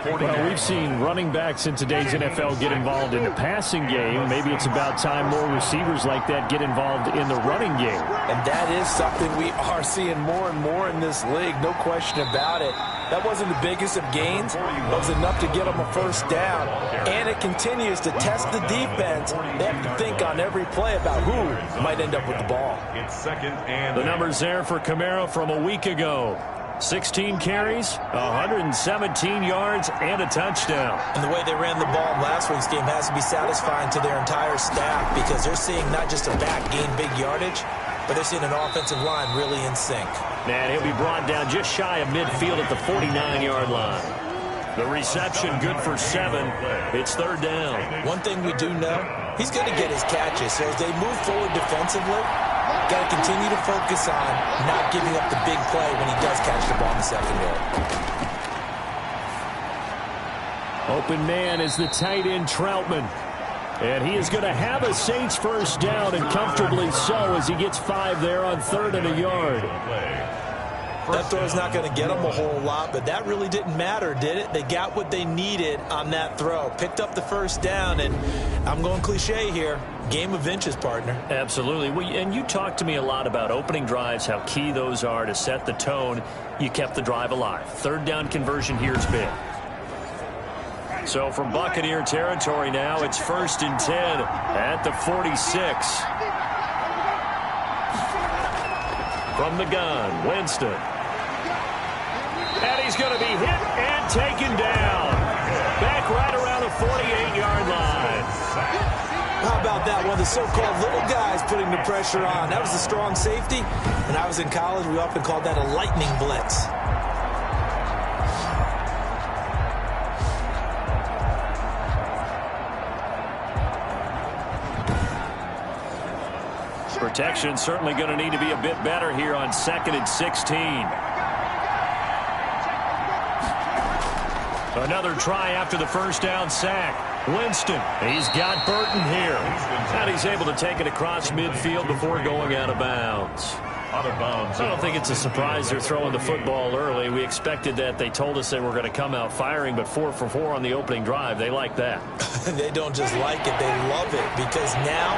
Well, we've seen running backs in today's NFL get involved in the passing game. Maybe it's about time more receivers like that get involved in the running game. And that is something we are seeing more and more in this league, no question about it. That wasn't the biggest of gains. It was enough to get them a first down. And it continues to test the defense. They have to think on every play about who might end up with the ball. It's second and The numbers there for Kamara from a week ago. 16 carries, 117 yards, and a touchdown. And the way they ran the ball in last week's game has to be satisfying to their entire staff because they're seeing not just a back gain big yardage, but they're seeing an offensive line really in sync. And he'll be brought down just shy of midfield at the 49-yard line. The reception good for 7. It's third down. One thing we do know, he's going to get his catches. So as they move forward defensively, got to continue to focus on not giving up the big play when he does catch the ball in the secondary. Open man is the tight end Troutman. And he is going to have a Saints first down, and comfortably so, as he gets 5 there on 3rd and a yard. That throw is not going to get them a whole lot, but that really didn't matter, did it? They got what they needed on that throw. Picked up the first down, and I'm going cliche here. Game of inches, partner. Absolutely. Well, and you talked to me a lot about opening drives, how key those are to set the tone. You kept the drive alive. 3rd down conversion here is big. So from Buccaneer territory now, it's 1st and 10 at the 46. From the gun, Winston. And he's going to be hit and taken down. Back right around the 48-yard line. How about that? One of the so-called little guys putting the pressure on. That was a strong safety. When I was in college, we often called that a lightning blitz. Protection certainly going to need to be a bit better here on 2nd and 16. Another try after the first down sack. Winston, he's got Burton here. And he's able to take it across midfield before going out of bounds. I don't think it's a surprise they're throwing the football early. We expected that. They told us they were going to come out firing, but 4 for 4 on the opening drive. They like that. They don't just like it, they love it, because now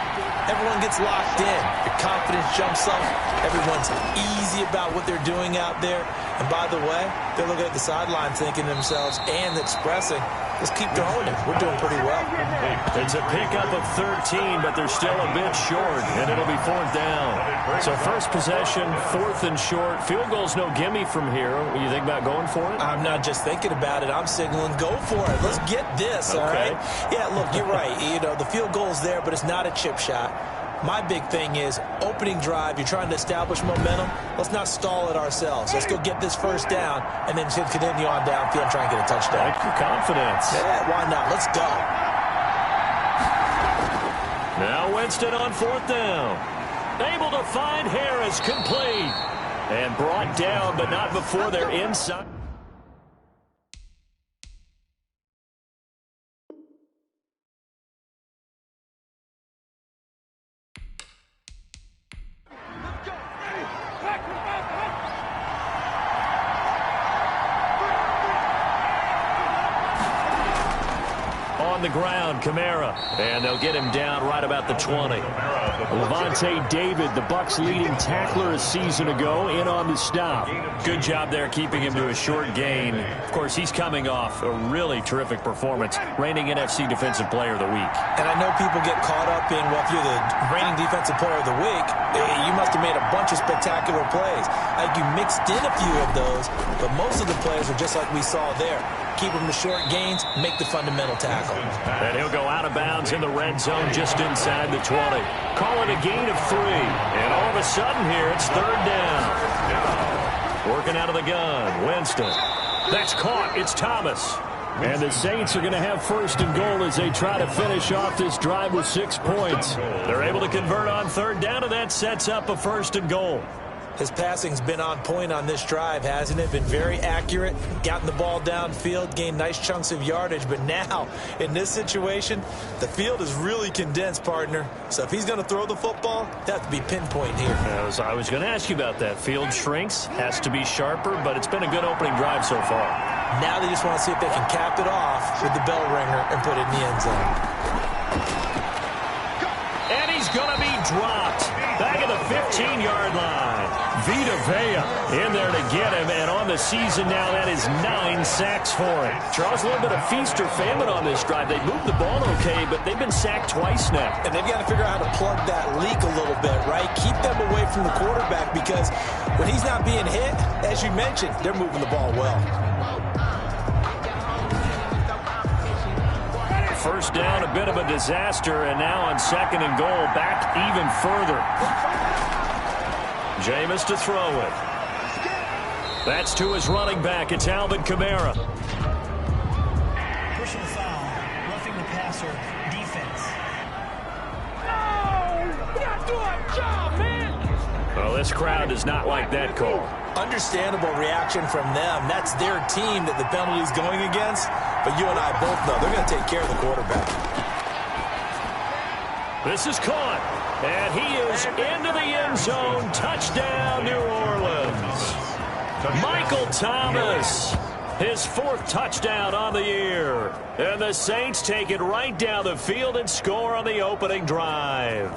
everyone gets locked in. The confidence jumps up. Everyone's easy about what they're doing out there. And by the way, they're looking at the sideline thinking to themselves and expressing, let's keep throwing it. We're doing pretty well. It's a pickup of 13, but they're still a bit short, and it'll be 4th down. So first possession, 4th and short. Field goal's no gimme from here. What do you think about going for it? I'm not just thinking about it. I'm signaling go for it. Let's get this, all right? Yeah, look, you're right. You know, the field goal's there, but it's not a chip shot. My big thing is opening drive. You're trying to establish momentum. Let's not stall it ourselves. Let's go get this first down and then continue on downfield and try and get a touchdown. Like your confidence. Yeah, why not? Let's go. Now Winston on 4th down. Able to find Harris, complete. And brought down, but not before they're inside. On the ground, Kamara. And they'll get him down right about the 20. Levante David, the Bucs' leading tackler a season ago, in on the stop. Good job there keeping him to a short gain. Of course, he's coming off a really terrific performance, reigning NFC Defensive Player of the Week. And I know people get caught up in, well, if you're the reigning Defensive Player of the Week, you must have made a bunch of spectacular plays. Like you mixed in a few of those, but most of the plays are just like we saw there. Keep them to short gains, make the fundamental tackle. And he'll go out of bounds in the red zone just inside the 20. Call it a gain of 3. And all of a sudden here, it's 3rd down. Working out of the gun, Winston. That's caught. It's Thomas. And the Saints are going to have 1st and goal as they try to finish off this drive with 6 points. They're able to convert on 3rd down, and that sets up a 1st and goal. His passing's been on point on this drive, hasn't it? Been very accurate, gotten the ball downfield, gained nice chunks of yardage. But now, in this situation, the field is really condensed, partner. So if he's going to throw the football, that has to be pinpoint here. I was going to ask you about that. Field shrinks, has to be sharper, but it's been a good opening drive so far. Now they just want to see if they can cap it off with the bell ringer and put it in the end zone. And he's going to be dropped back at the 15-yard line. Vita Vea in there to get him, and on the season now, that is 9 sacks for him. Charles, a little bit of feast or famine on this drive. They moved the ball okay, but they've been sacked twice now. And they've got to figure out how to plug that leak a little bit, right? Keep them away from the quarterback, because when he's not being hit, as you mentioned, they're moving the ball well. First down, a bit of a disaster, and now on 2nd and goal, back even further. Jameis to throw it. That's to his running back. It's Alvin Kamara. Personal foul, roughing the passer, defense. No! We're not doing our job, man! Well, this crowd does not like that call. Understandable reaction from them. That's their team that the penalty's going against. but you and I both know they're going to take care of the quarterback. This is caught, and he is into the end zone. Touchdown, New Orleans. Michael Thomas, his 4th touchdown on the year. And the Saints take it right down the field and score on the opening drive.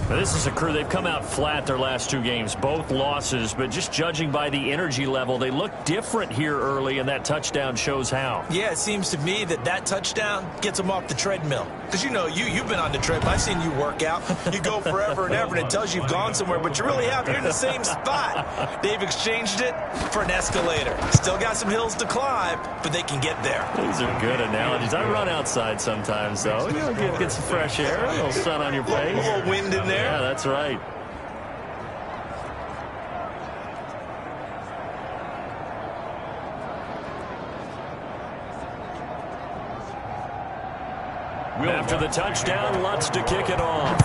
Now, this is a crew. They've come out flat their last 2 games, both losses, but just judging by the energy level, they look different here early, and that touchdown shows how. Yeah, it seems to me that touchdown gets them off the treadmill. Because, you know, you've been on the treadmill. I've seen you work out. You go forever and ever, and it tells you you've gone somewhere, but you really haven't. You're in the same spot. They've exchanged it for an escalator. Still got some hills to climb, but they can get there. These are good analogies. I run outside sometimes, though. You know, get some fresh air, a little sun on your face. A little wind in there. Yeah, that's right. After the touchdown, Lutz to kick it off.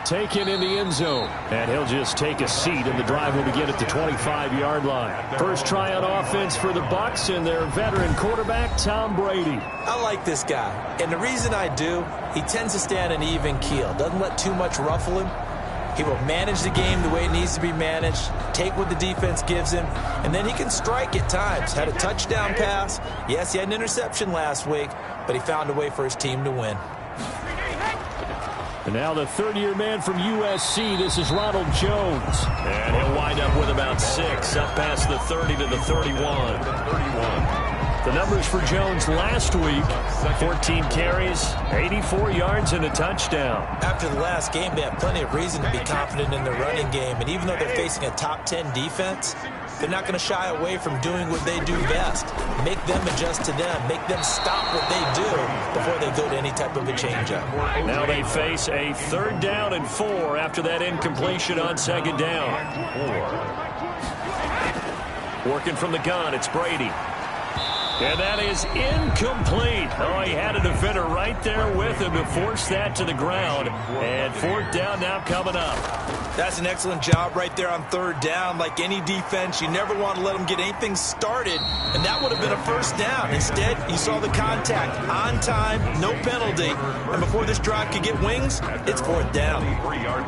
Taken in the end zone. And he'll just take a seat, and the drive will begin at the 25-yard line. First try on offense for the Bucs and their veteran quarterback, Tom Brady. I like this guy, and the reason I do, he tends to stay on an even keel. Doesn't let too much ruffle him. He will manage the game the way it needs to be managed, take what the defense gives him, and then he can strike at times. Had a touchdown pass. Yes, he had an interception last week, but he found a way for his team to win. And now the 3rd-year man from USC, this is Ronald Jones. And he'll wind up with about 6, up past the 30 to the 31. The numbers for Jones last week, 14 carries, 84 yards, and a touchdown. After the last game, they have plenty of reason to be confident in their running game. And even though they're facing a top 10 defense, they're not going to shy away from doing what they do best. Make them adjust to them. Make them stop what they do before they go to any type of a changeup. Now they face a 3rd down and 4 after that incompletion on 2nd down. Working from the gun, it's Brady. And that is incomplete. Oh, he had a defender right there with him to force that to the ground. And 4th down now coming up. That's an excellent job right there on 3rd down. Like any defense, you never want to let them get anything started. And that would have been a 1st down. Instead, you saw the contact on time, no penalty. And before this drive could get wings, it's 4th down.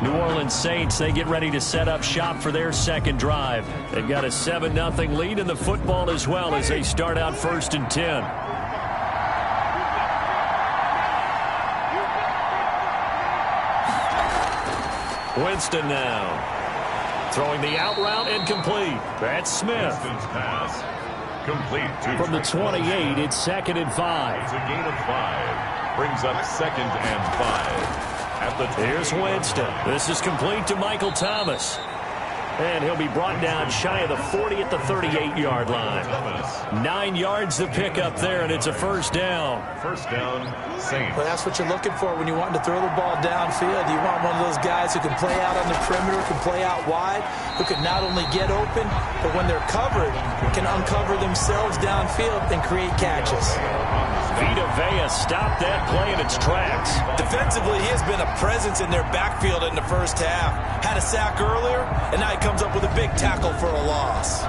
New Orleans Saints, they get ready to set up shop for their 2nd drive. They've got a 7-0 lead in the football as well as they start out 1st and 10. Winston now. Throwing the out route incomplete. That's Smith. Pass. Complete From the 28, it's 2nd and 5. It's a gain of 5. Brings up 2nd and 5. At the Here's Winston. This is complete to Michael Thomas. And he'll be brought down shy of the 40 at the 38-yard line. 9 yards to pick up there, and it's a 1st down. 1st down, Saints. Well, that's what you're looking for when you want to throw the ball downfield. You want one of those guys who can play out on the perimeter, can play out wide, who can not only get open, but when they're covered, can uncover themselves downfield and create catches. Vita Vea stopped that play in its tracks. Defensively, he has been a presence in their backfield in the 1st half. Had a sack earlier, and now he comes up with a big tackle for a loss.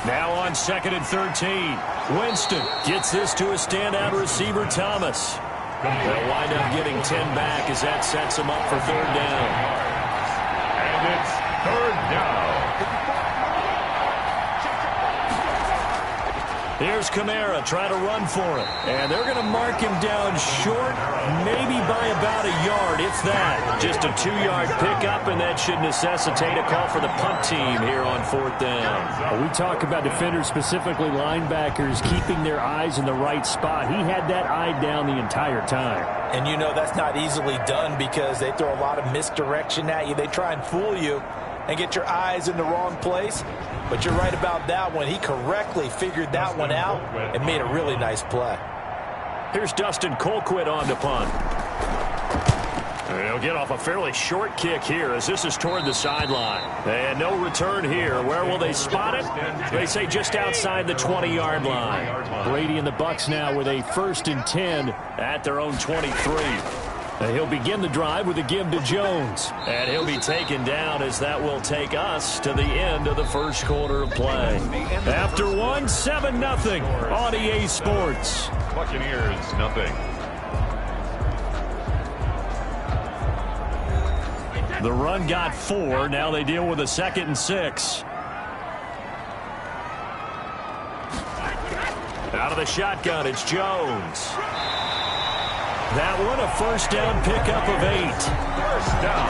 Now on 2nd and 13. Winston gets this to a standout receiver, Thomas. They'll wind up getting 10 back as that sets them up for 3rd down. And it's 3rd down. Here's Kamara trying to run for it. And they're going to mark him down short, maybe by about a yard, if that. Just a 2-yard pickup, and that should necessitate a call for the punt team here on 4th down. We talk about defenders, specifically linebackers, keeping their eyes in the right spot. He had that eye down the entire time. And you know that's not easily done because they throw a lot of misdirection at you. They try and fool you and get your eyes in the wrong place. But you're right about that one. He correctly figured that one out and made a really nice play. Here's Dustin Colquitt on to punt. They'll get off a fairly short kick here as this is toward the sideline. And no return here. Where will they spot it? They say just outside the 20-yard line. Brady and the Bucs now with a 1st and 10 at their own 23. He'll begin the drive with a give to Jones. And he'll be taken down as that will take us to the end of the first quarter of play. After one, 7-0 on EA Sports. Buccaneers, nothing. The run got 4. Now they deal with a 2nd and 6. Out of the shotgun, it's Jones. That one a first down pickup of 8. First down.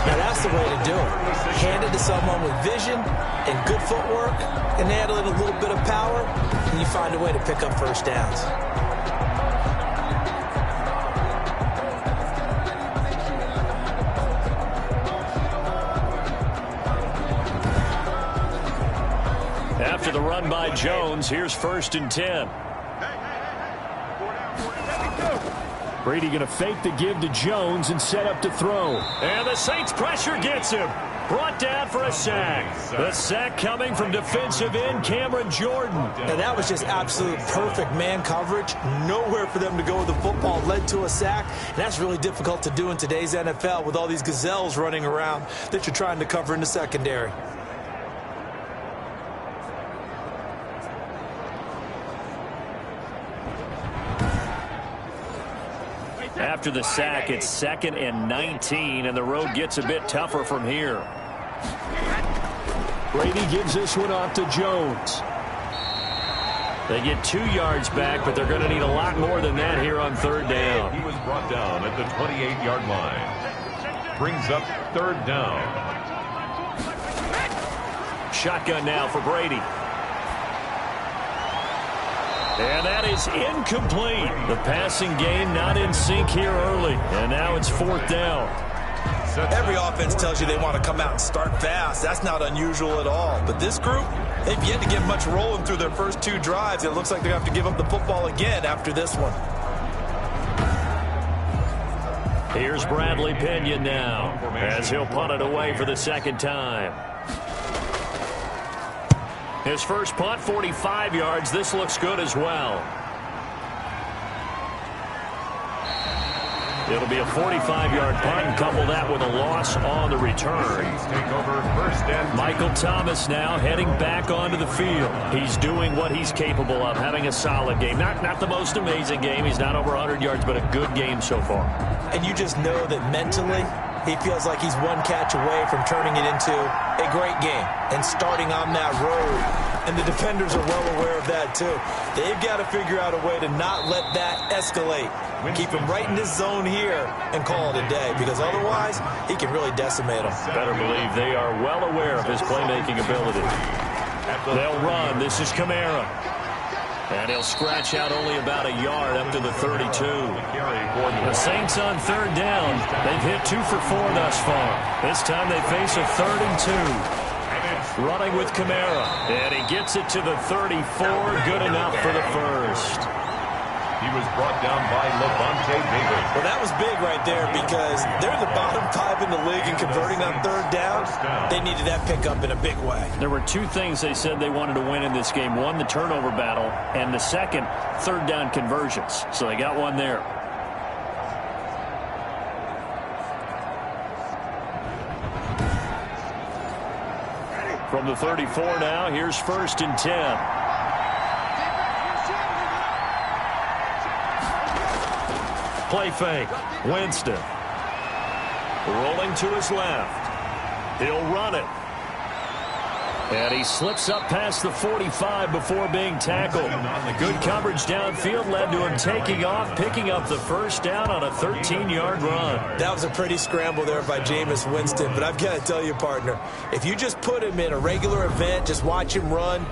Now that's the way to do it. Hand it to someone with vision and good footwork and add a little bit of power, and you find a way to pick up first downs. After the run by Jones, here's 1st and 10. Brady going to fake the give to Jones and set up to throw. And the Saints pressure gets him. Brought down for a sack. The sack coming from defensive end Cameron Jordan. And that was just absolute perfect man coverage. Nowhere for them to go with the football. Led to a sack. And that's really difficult to do in today's NFL with all these gazelles running around that you're trying to cover in the secondary. After the sack, it's 2nd and 19, and the road gets a bit tougher from here. Brady gives this one off to Jones. They get 2 yards back, but they're going to need a lot more than that here on 3rd down. He was brought down at the 28-yard line. Brings up 3rd down. Shotgun now for Brady. And that is incomplete. The passing game not in sync here early. And now it's 4th down. Every offense tells you they want to come out and start fast. That's not unusual at all. But this group, they've yet to get much rolling through their first 2 drives. It looks like they're going to have to give up the football again after this one. Here's Bradley Pinion now as he'll punt it away for the 2nd time. His first punt, 45 yards. This looks good as well. It'll be a 45-yard punt and couple that with a loss on the return. Take over 1st and 10. Michael Thomas now heading back onto the field. He's doing what he's capable of, having a solid game. Not the most amazing game. He's not over 100 yards, but a good game so far. And you just know that mentally, he feels like he's one catch away from turning it into a great game and starting on that road. And the defenders are well aware of that, too. They've got to figure out a way to not let that escalate. Keep him right in this zone here and call it a day, because otherwise he can really decimate them. Better believe they are well aware of his playmaking ability. They'll run. This is Kamara. And he'll scratch out only about a yard up to the 32. The Saints on 3rd down. They've hit 2 for 4 thus far. This time they face a 3rd and 2. Running with Kamara. And he gets it to the 34. Good enough for the first. He was brought down by Levante Davis. Well, that was big right there because they're the bottom 5 in the league and converting on 3rd down. They needed that pickup in a big way. There were 2 things they said they wanted to win in this game. One, the turnover battle, and the second, 3rd down conversions. So they got one there. From the 34 now, here's 1st and 10. Play fake. Winston. Rolling to his left. He'll run it. And he slips up past the 45 before being tackled. Good coverage downfield led to him taking off, picking up the first down on a 13-yard run. That was a pretty scramble there by Jameis Winston. But I've got to tell you, partner, if you just put him in a regular event, just watch him run,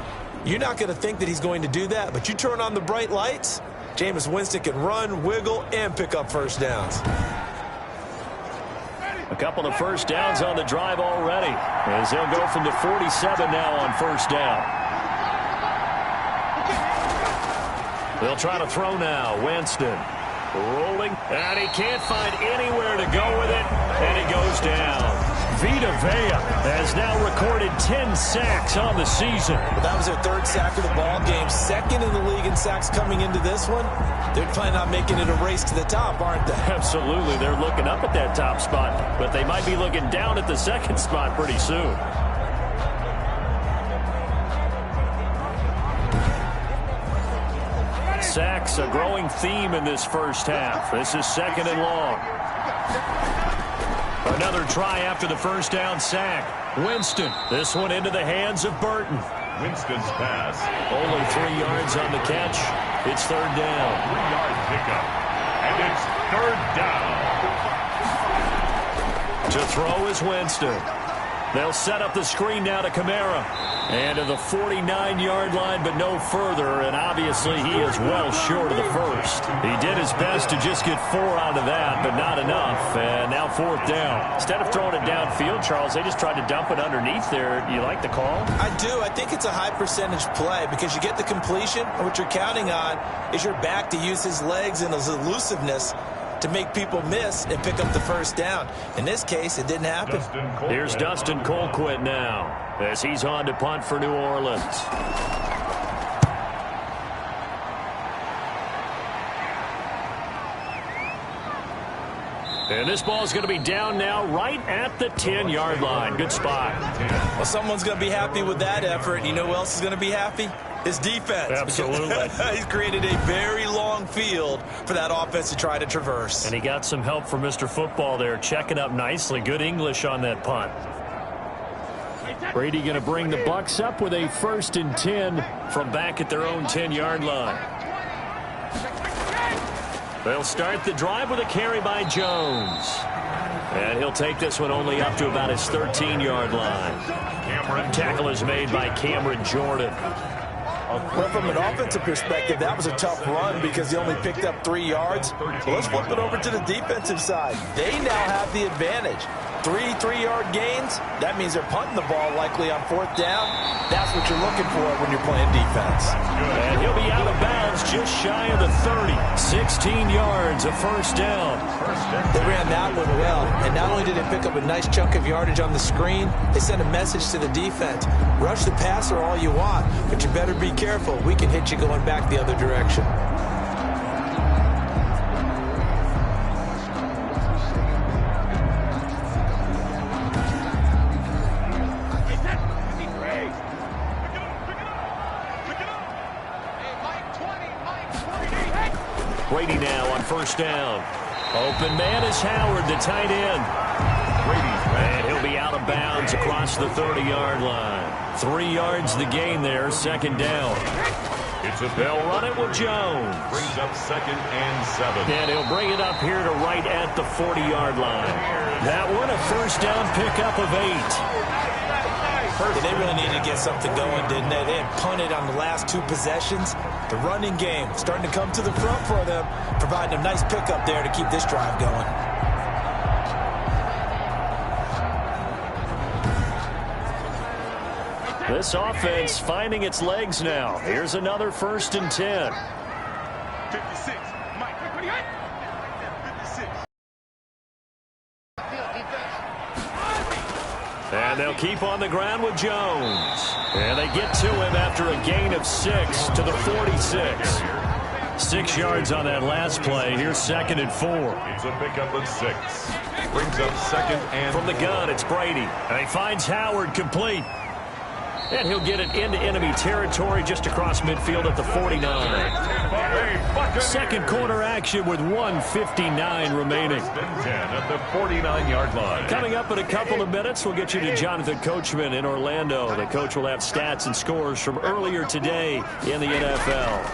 you're not going to think that he's going to do that. But you turn on the bright lights, Jameis Winston can run, wiggle, and pick up first downs. A couple of first downs on the drive already, as they'll go from the 47 now on first down. They'll try to throw now. Winston rolling. And he can't find anywhere to go with it, and he goes down. Vita Vea has now recorded 10 sacks on the season. Well, that was their third sack of the ball game, second in the league in sacks coming into this one. They're planning on making it a race to the top, aren't they? Absolutely. They're looking up at that top spot, but they might be looking down at the second spot pretty soon. Sacks, a growing theme in this first half. This is second and long. Another try after the first down sack. Winston, this one into the hands of Burton. Winston's pass. Only 3 yards on the catch. It's third down. 3-yard pickup. And it's third down. To throw is Winston. They'll set up the screen now to Kamara. And to the 49-yard line, but no further. And obviously he is well short of the first. He did his best to just get 4 out of that, but not enough. And now fourth down. Instead of throwing it downfield, Charles, they just tried to dump it underneath there. You like the call? I do. I think it's a high percentage play because you get the completion, and what you're counting on is your back to use his legs and his elusiveness to make people miss and pick up the first down. In this case, it didn't happen. Here's Dustin Colquitt now as he's on to punt for New Orleans. And this ball is going to be down now right at the 10-yard line. Good spot. Well, someone's going to be happy with that effort. You know who else is going to be happy? His defense. Absolutely. He's created a very long field for that offense to try to traverse. And he got some help from Mr. Football there, checking up nicely. Good English on that punt. Brady going to bring the Bucs up with a 1st and 10 from back at their own 10-yard line. They'll start the drive with a carry by Jones. And he'll take this one only up to about his 13-yard line. Tackle is made by Cameron Jordan. Well, from an offensive perspective, that was a tough run because he only picked up 3 yards. So let's flip it over to the defensive side. They now have the advantage. 3-3-yard gains, that means they're punting the ball likely on fourth down. That's what you're looking for when you're playing defense. And he'll be out of bounds just shy of the 30. 16 yards, a first down. They ran that one well, and not only did they pick up a nice chunk of yardage on the screen, they sent a message to the defense. Rush the passer all you want, but you better be careful. We can hit you going back the other direction. Brady now on first down. Open man is Howard, the tight end. And he'll be out of bounds across the 30-yard line. 3 yards the gain there, second down. They'll run it with Jones. Brings up 2nd and 7. And he'll bring it up here to right at the 40-yard line. That one a first down pickup of 8. Yeah, they really needed to get something going, didn't they? They had punted on the last 2 possessions. The running game starting to come to the front for them, providing a nice pickup there to keep this drive going. This offense finding its legs now. Here's another 1st and 10. 56. Mike, 56. And they'll keep on the ground with Jones. And they get to him after a gain of 6 to the 46. 6 yards on that last play. Here's 2nd and 4. It's a pickup of 6. Brings up 2nd and From the gun, it's Brady. And he finds Howard complete. And he'll get it into enemy territory just across midfield at the 49. Second quarter action with 1:59 remaining. 10 at the 49-yard line. Coming up in a couple of minutes, we'll get you to Jonathan Coachman in Orlando. The coach will have stats and scores from earlier today in the NFL.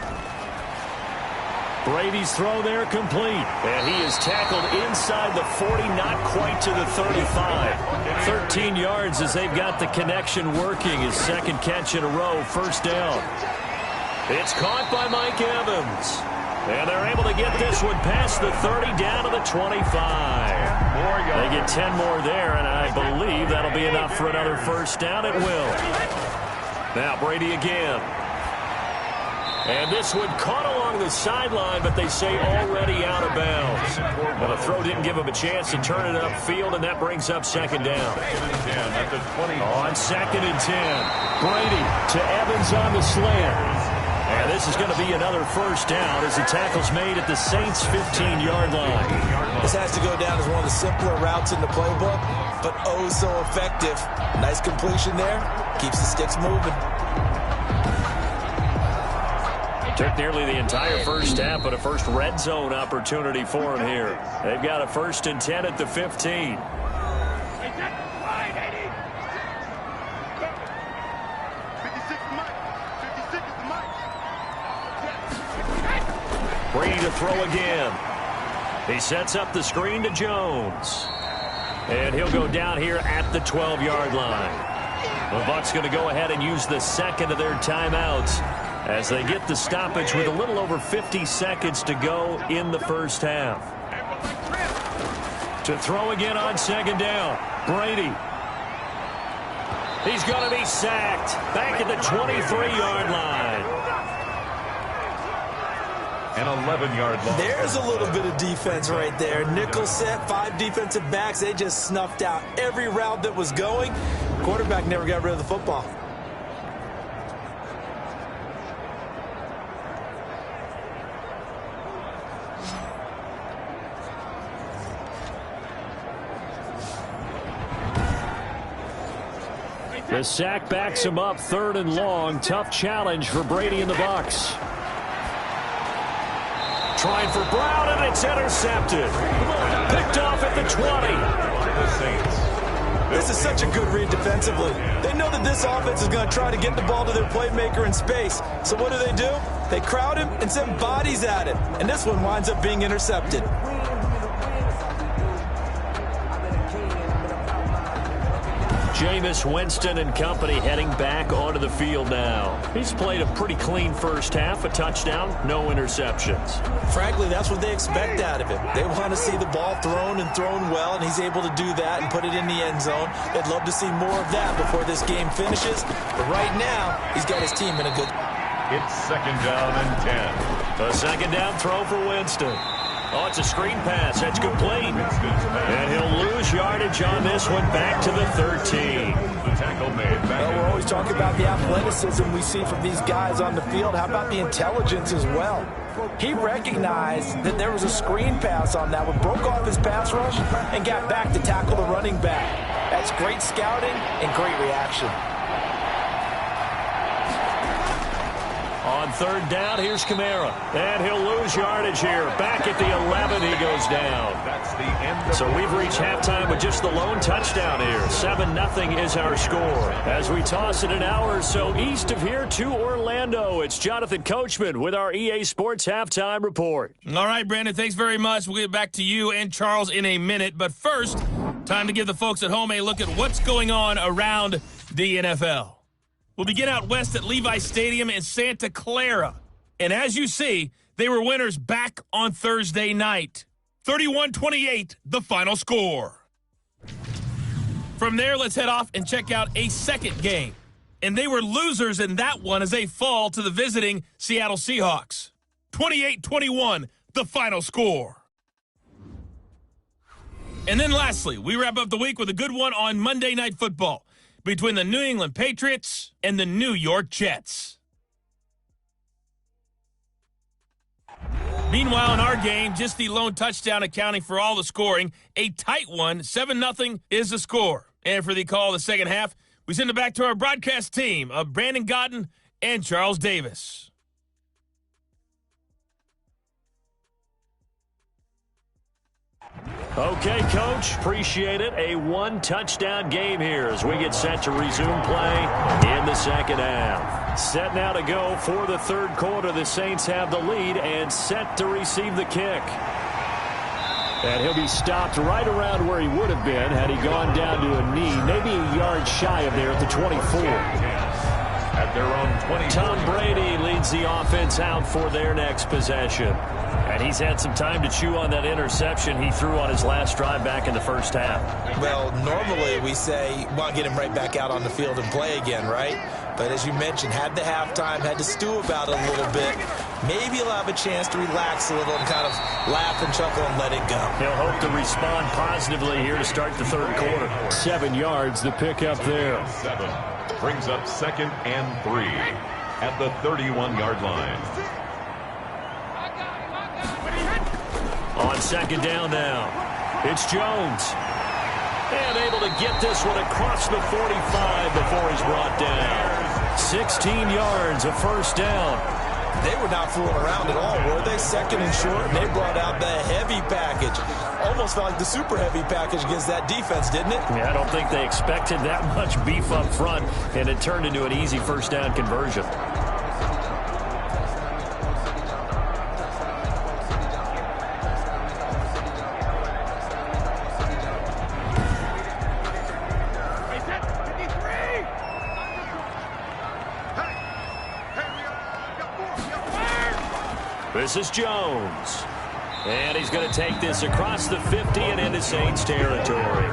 Brady's throw there complete. And he is tackled inside the 40, not quite to the 35. 13 yards as they've got the connection working. His second catch in a row, first down. It's caught by Mike Evans. And they're able to get this one past the 30 down to the 25. They get 10 more there, and I believe that'll be enough for another first down. It will. Now Brady again. And this one caught along the sideline, but they say already out of bounds. Well, the throw didn't give him a chance to turn it upfield, and that brings up second down. On 2nd and 10, Brady to Evans on the slant. And this is going to be another first down as the tackle's made at the Saints' 15-yard line. This has to go down as one of the simpler routes in the playbook, but oh so effective. Nice completion there. Keeps the sticks moving. Took nearly the entire first half, but a first red zone opportunity for him here. They've got a 1st and 10 at the 15. Brady to throw again. He sets up the screen to Jones. And he'll go down here at the 12-yard line. The Bucs going to go ahead and use the second of their timeouts as they get the stoppage with a little over 50 seconds to go in the first half. To throw again on 2nd down, Brady. He's going to be sacked back at the 23-yard line. An 11-yard loss. There's a little bit of defense right there. Nickel set, 5 defensive backs. They just snuffed out every route that was going. Quarterback never got rid of the football. The sack backs him up, 3rd and long. Tough challenge for Brady and the Bucs. Trying for Brown, and it's intercepted. Picked off at the 20. This is such a good read defensively. They know that this offense is going to try to get the ball to their playmaker in space. So what do? They crowd him and send bodies at him. And this one winds up being intercepted. Jameis Winston and company heading back onto the field now. He's played a pretty clean first half, a touchdown, no interceptions. Frankly, that's what they expect out of him. They want to see the ball thrown and thrown well, and he's able to do that and put it in the end zone. They'd love to see more of that before this game finishes. But right now, he's got his team in a good... It's 2nd down and 10. A 2nd down throw for Winston. Oh, it's a screen pass. That's complete. And he'll lose yardage on this one back to the 13. The tackle made back. Well, we're always talking about the athleticism we see from these guys on the field. How about the intelligence as well? He recognized that there was a screen pass on that one, broke off his pass rush, and got back to tackle the running back. That's great scouting and great reaction. On 3rd down, here's Kamara. And he'll lose yardage here. Back at the 11, he goes down. That's the end. So we've reached halftime with just the lone touchdown here. 7-0 is our score. As we toss it an hour or so east of here to Orlando, it's Jonathan Coachman with our EA Sports Halftime Report. All right, Brandon, thanks very much. We'll get back to you and Charles in a minute. But first, time to give the folks at home a look at what's going on around the NFL. We'll begin out west at Levi Stadium in Santa Clara. And as you see, they were winners back on Thursday night. 31-28, the final score. From there, let's head off and check out a second game. And they were losers in that one as they fall to the visiting Seattle Seahawks. 28-21, the final score. And then lastly, we wrap up the week with a good one on Monday Night Football between the New England Patriots and the New York Jets. Meanwhile, in our game, just the lone touchdown accounting for all the scoring. A tight one, 7-0 is the score. And for the call of the second half, we send it back to our broadcast team of Brandon Godden and Charles Davis. Okay, Coach, appreciate it. A one-touchdown game here as we get set to resume play in the second half. Set now to go for the third quarter. The Saints have the lead and set to receive the kick. And he'll be stopped right around where he would have been had he gone down to a knee, maybe a yard shy of there at the 24. At their own 20. Tom Brady leads the offense out for their next possession. And he's had some time to chew on that interception he threw on his last drive back in the first half. Well, normally we say, well, get him right back out on the field and play again, right? But as you mentioned, had the halftime, had to stew about it a little bit. Maybe he'll have a chance to relax a little and kind of laugh and chuckle and let it go. He'll hope to respond positively here to start the third quarter. 7 yards, the pickup there. 7 brings up 2nd and 3 at the 31-yard line. On 2nd down now, it's Jones. And able to get this one across the 45 before he's brought down. 16 yards, a first down. They were not fooling around at all, were they? 2nd and short, and they brought out the heavy package. Almost felt like the super heavy package against that defense, didn't it? Yeah, I don't think they expected that much beef up front, and it turned into an easy first down conversion. This is Jones. And he's going to take this across the 50 and into Saints territory.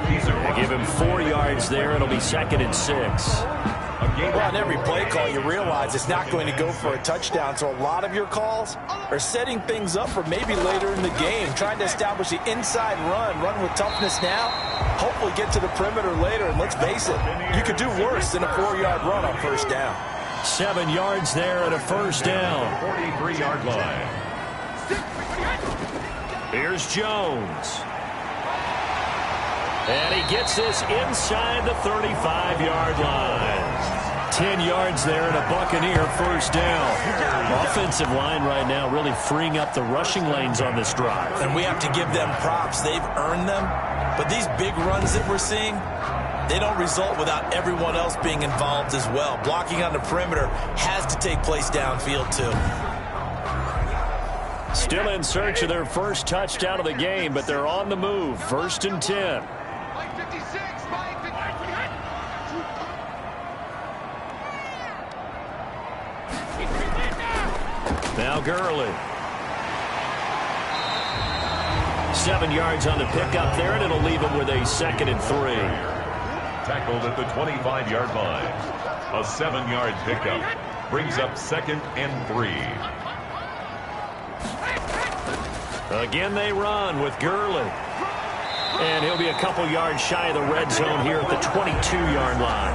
They give him 4 yards there. It'll be 2nd and 6. Well, on every play call, you realize it's not going to go for a touchdown. So a lot of your calls are setting things up for maybe later in the game, trying to establish the inside run with toughness now, hopefully get to the perimeter later. And let's face it, you could do worse than a 4-yard run on first down. 7 yards there and a first down. 43-yard line. Here's Jones. And he gets this inside the 35-yard line. 10 yards there and a Buccaneer first down. Offensive line right now really freeing up the rushing lanes on this drive. And we have to give them props. They've earned them. But these big runs that we're seeing, they don't result without everyone else being involved as well. Blocking on the perimeter has to take place downfield, too. Still in search of their first touchdown of the game, but they're on the move. 1st and 10. Now Gurley. 7 yards on the pickup there, and it'll leave him with a 2nd and 3. Tackled at the 25-yard line. A 7-yard pickup brings up 2nd and 3. Again they run with Gurley. And he'll be a couple yards shy of the red zone here at the 22-yard line.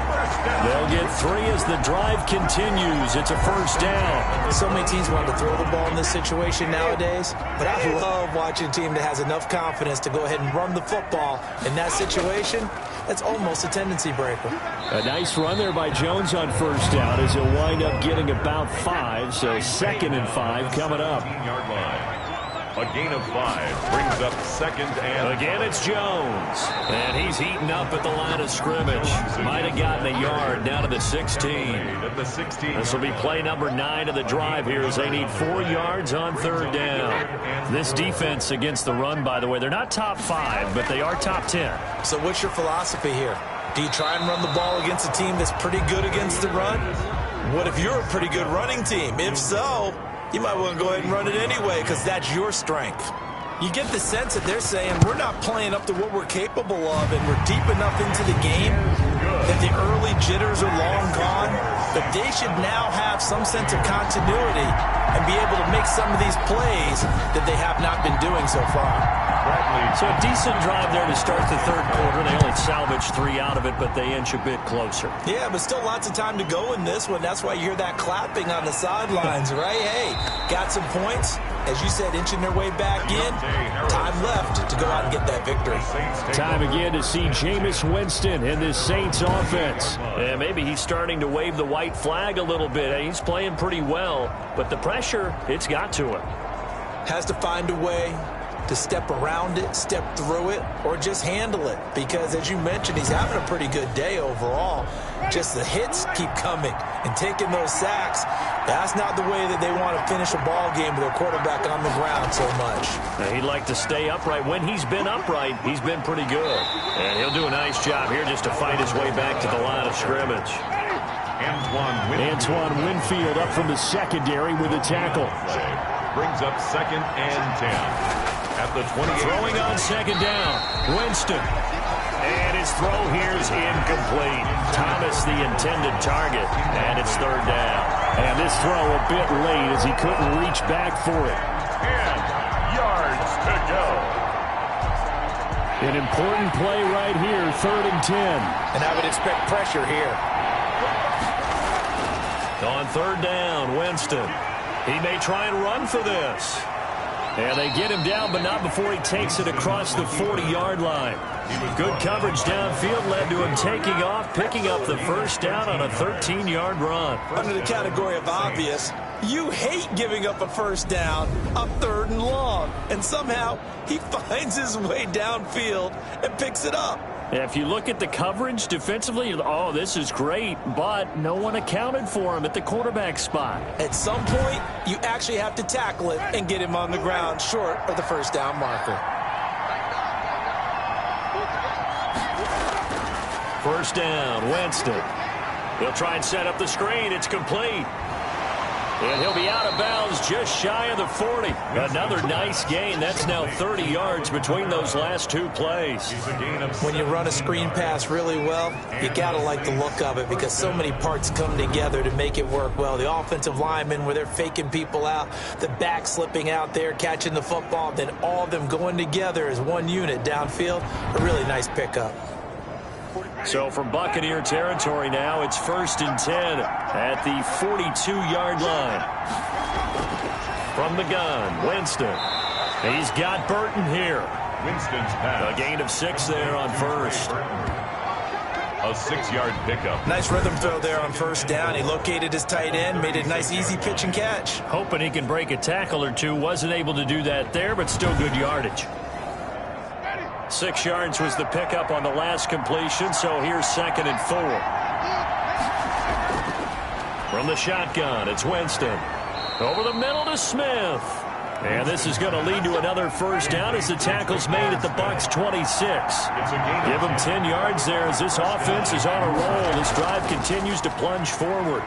They'll get 3 as the drive continues. It's a first down. So many teams want to throw the ball in this situation nowadays, but I love watching a team that has enough confidence to go ahead and run the football. In that situation, that's almost a tendency breaker. A nice run there by Jones on first down as he'll wind up getting about 5, so 2nd and 5 coming up. 15-yard line. A gain of 5 brings up 2nd and... Again, it's Jones. And he's heating up at the line of scrimmage. Might have gotten a yard down to the 16. This will be play number 9 of the drive here as they need 4 yards on 3rd down. This defense against the run, by the way, they're not top 5, but they are top 10. So what's your philosophy here? Do you try and run the ball against a team that's pretty good against the run? What if you're a pretty good running team? If so, you might want to go ahead and run it anyway because that's your strength. You get the sense that they're saying we're not playing up to what we're capable of and we're deep enough into the game that the early jitters are long gone, but they should now have some sense of continuity and be able to make some of these plays that they have not been doing so far. So a decent drive there to start the 3rd quarter. They only salvaged 3 out of it, but they inch a bit closer. Yeah, but still lots of time to go in this one. That's why you hear that clapping on the sidelines, right? Hey, got some points. As you said, inching their way back in. Time left to go out and get that victory. Time again to see Jameis Winston in this Saints offense. And maybe he's starting to wave the white flag a little bit. He's playing pretty well, but the pressure, it's got to him. Has to find a way to step around it, step through it, or just handle it. Because, as you mentioned, he's having a pretty good day overall. Just the hits keep coming and taking those sacks. That's not the way that they want to finish a ball game with their quarterback on the ground so much. He'd like to stay upright. When he's been upright, he's been pretty good. And he'll do a nice job here just to fight his way back to the line of scrimmage. Antoine Winfield up from the secondary with a tackle. Brings up 2nd and 10. At the 20. Throwing on 2nd down. Winston. And His throw here's incomplete. Thomas the intended target, and it's third down. And this throw a bit late as he couldn't reach back for it. 10 yards to go. An important play right here, 3rd and 10. And I would expect pressure here. On 3rd down, Winston. He may try and run for this. And they get him down, but not before he takes it across the 40-yard line. Good coverage downfield led to him taking off, picking up the first down on a 13-yard run. Under the category of obvious, you hate giving up a first down on 3rd and long. And somehow he finds his way downfield and picks it up. If you look at the coverage defensively, oh, this is great, but no one accounted for him at the quarterback spot. At some point, you actually have to tackle it and get him on the ground short of the first down marker. First down, Winston. He'll try and set up the screen. It's complete. And he'll be out of bounds just shy of the 40. Another nice gain. That's now 30 yards between those last two plays. When you run a screen pass really well, you got to like the look of it because so many parts come together to make it work well. The offensive linemen, where they're faking people out, the back slipping out there, catching the football, then all of them going together as one unit downfield. A really nice pickup. So from Buccaneer territory now, it's 1st and 10 at the 42-yard line. From the gun, Winston. He's got Burton here. Winston's pass. A gain of 6 there on first. A 6-yard pickup. Nice rhythm throw there on first down. He located his tight end, made it a nice easy pitch and catch. Hoping he can break a tackle or two. Wasn't able to do that there, but still good yardage. 6 yards was the pickup on the last completion, so here's 2nd and 4. From the shotgun, it's Winston. Over the middle to Smith. And this is going to lead to another first down as the tackle's made at the Bucs 26. Give him 10 yards there as this offense is on a roll. This drive continues to plunge forward.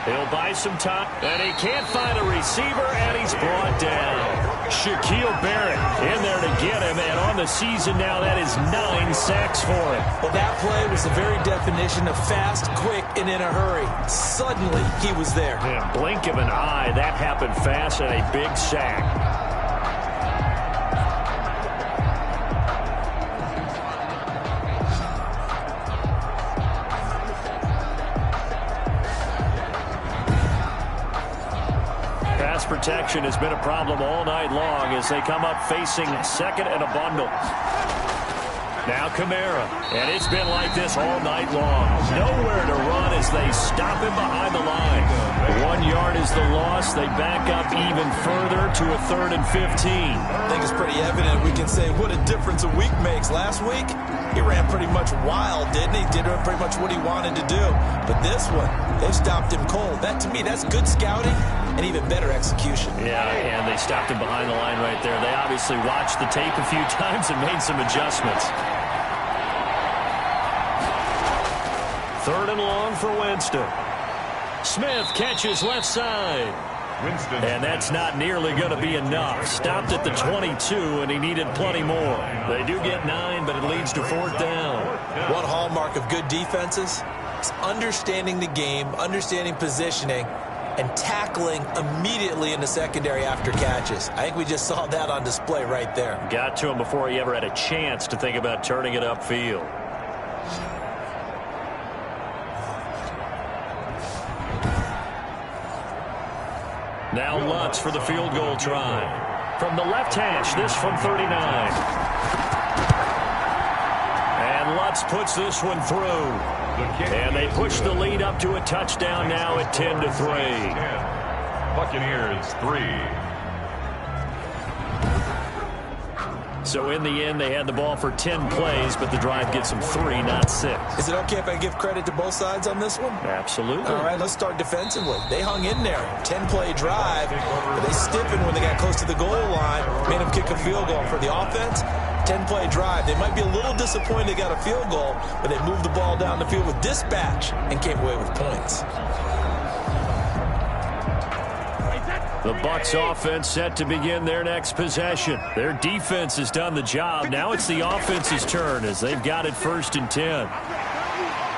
He'll buy some time, and he can't find a receiver, and he's brought down. Shaquille Barrett in there to get him, and on the season now, that is 9 sacks for him. Well, that play was the very definition of fast, quick, and in a hurry. Suddenly, he was there. Yeah, blink of an eye, that happened fast, and a big sack. Protection has been a problem all night long as they come up facing 2nd and a bundle. Now Kamara, and it's been like this all night long. Nowhere to run as they stop him behind the line. 1 yard is the loss. They back up even further to a 3rd and 15. I think it's pretty evident. We can say what a difference a week makes. Last week, he ran pretty much wild, didn't he? Did pretty much what he wanted to do. But this one, they stopped him cold. That, to me, that's good scouting and even better execution. Yeah, and they stopped him behind the line right there. They obviously watched the tape a few times and made some adjustments. 3rd and long for Winston. Smith catches left side. Winston. And that's not nearly going to be enough. Stopped at the 22, and he needed plenty more. They do get 9, but it leads to 4th down. One hallmark of good defenses is understanding the game, understanding positioning, and tackling immediately in the secondary after catches. I think we just saw that on display right there. Got to him before he ever had a chance to think about turning it upfield. Now Lutz for the field goal try. From the left hash, this from 39. And Lutz puts this one through. And they push the lead up to a touchdown now at 10-3. Buccaneers 3. So in the end, they had the ball for 10 plays, but the drive gets them 3, not 6. Is it okay if I give credit to both sides on this one? Absolutely. All right, let's start defensively. They hung in there. 10-play drive, but they stiffened when they got close to the goal line, made them kick a field goal. For the offense, 10-play drive. They might be a little disappointed they got a field goal, but they moved the ball down the field with dispatch and came away with points. The Bucs offense set to begin their next possession. Their defense has done the job. Now it's the offense's turn as they've got it 1st and 10.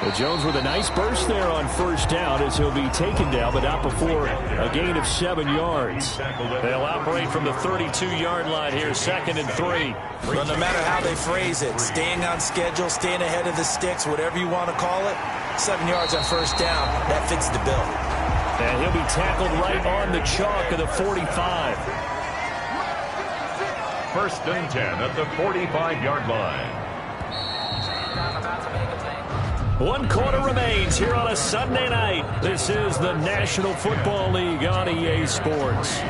Well, Jones with a nice burst there on 1st down as he'll be taken down, but not before a gain of 7 yards. They'll operate from the 32-yard line here, 2nd and 3. Well, no matter how they phrase it, staying on schedule, staying ahead of the sticks, whatever you want to call it, 7 yards on 1st down, that fits the bill. And he'll be tackled right on the chalk of the 45. 1st and 10 at the 45-yard line. 1 quarter remains here on a Sunday night. This is the National Football League on EA Sports.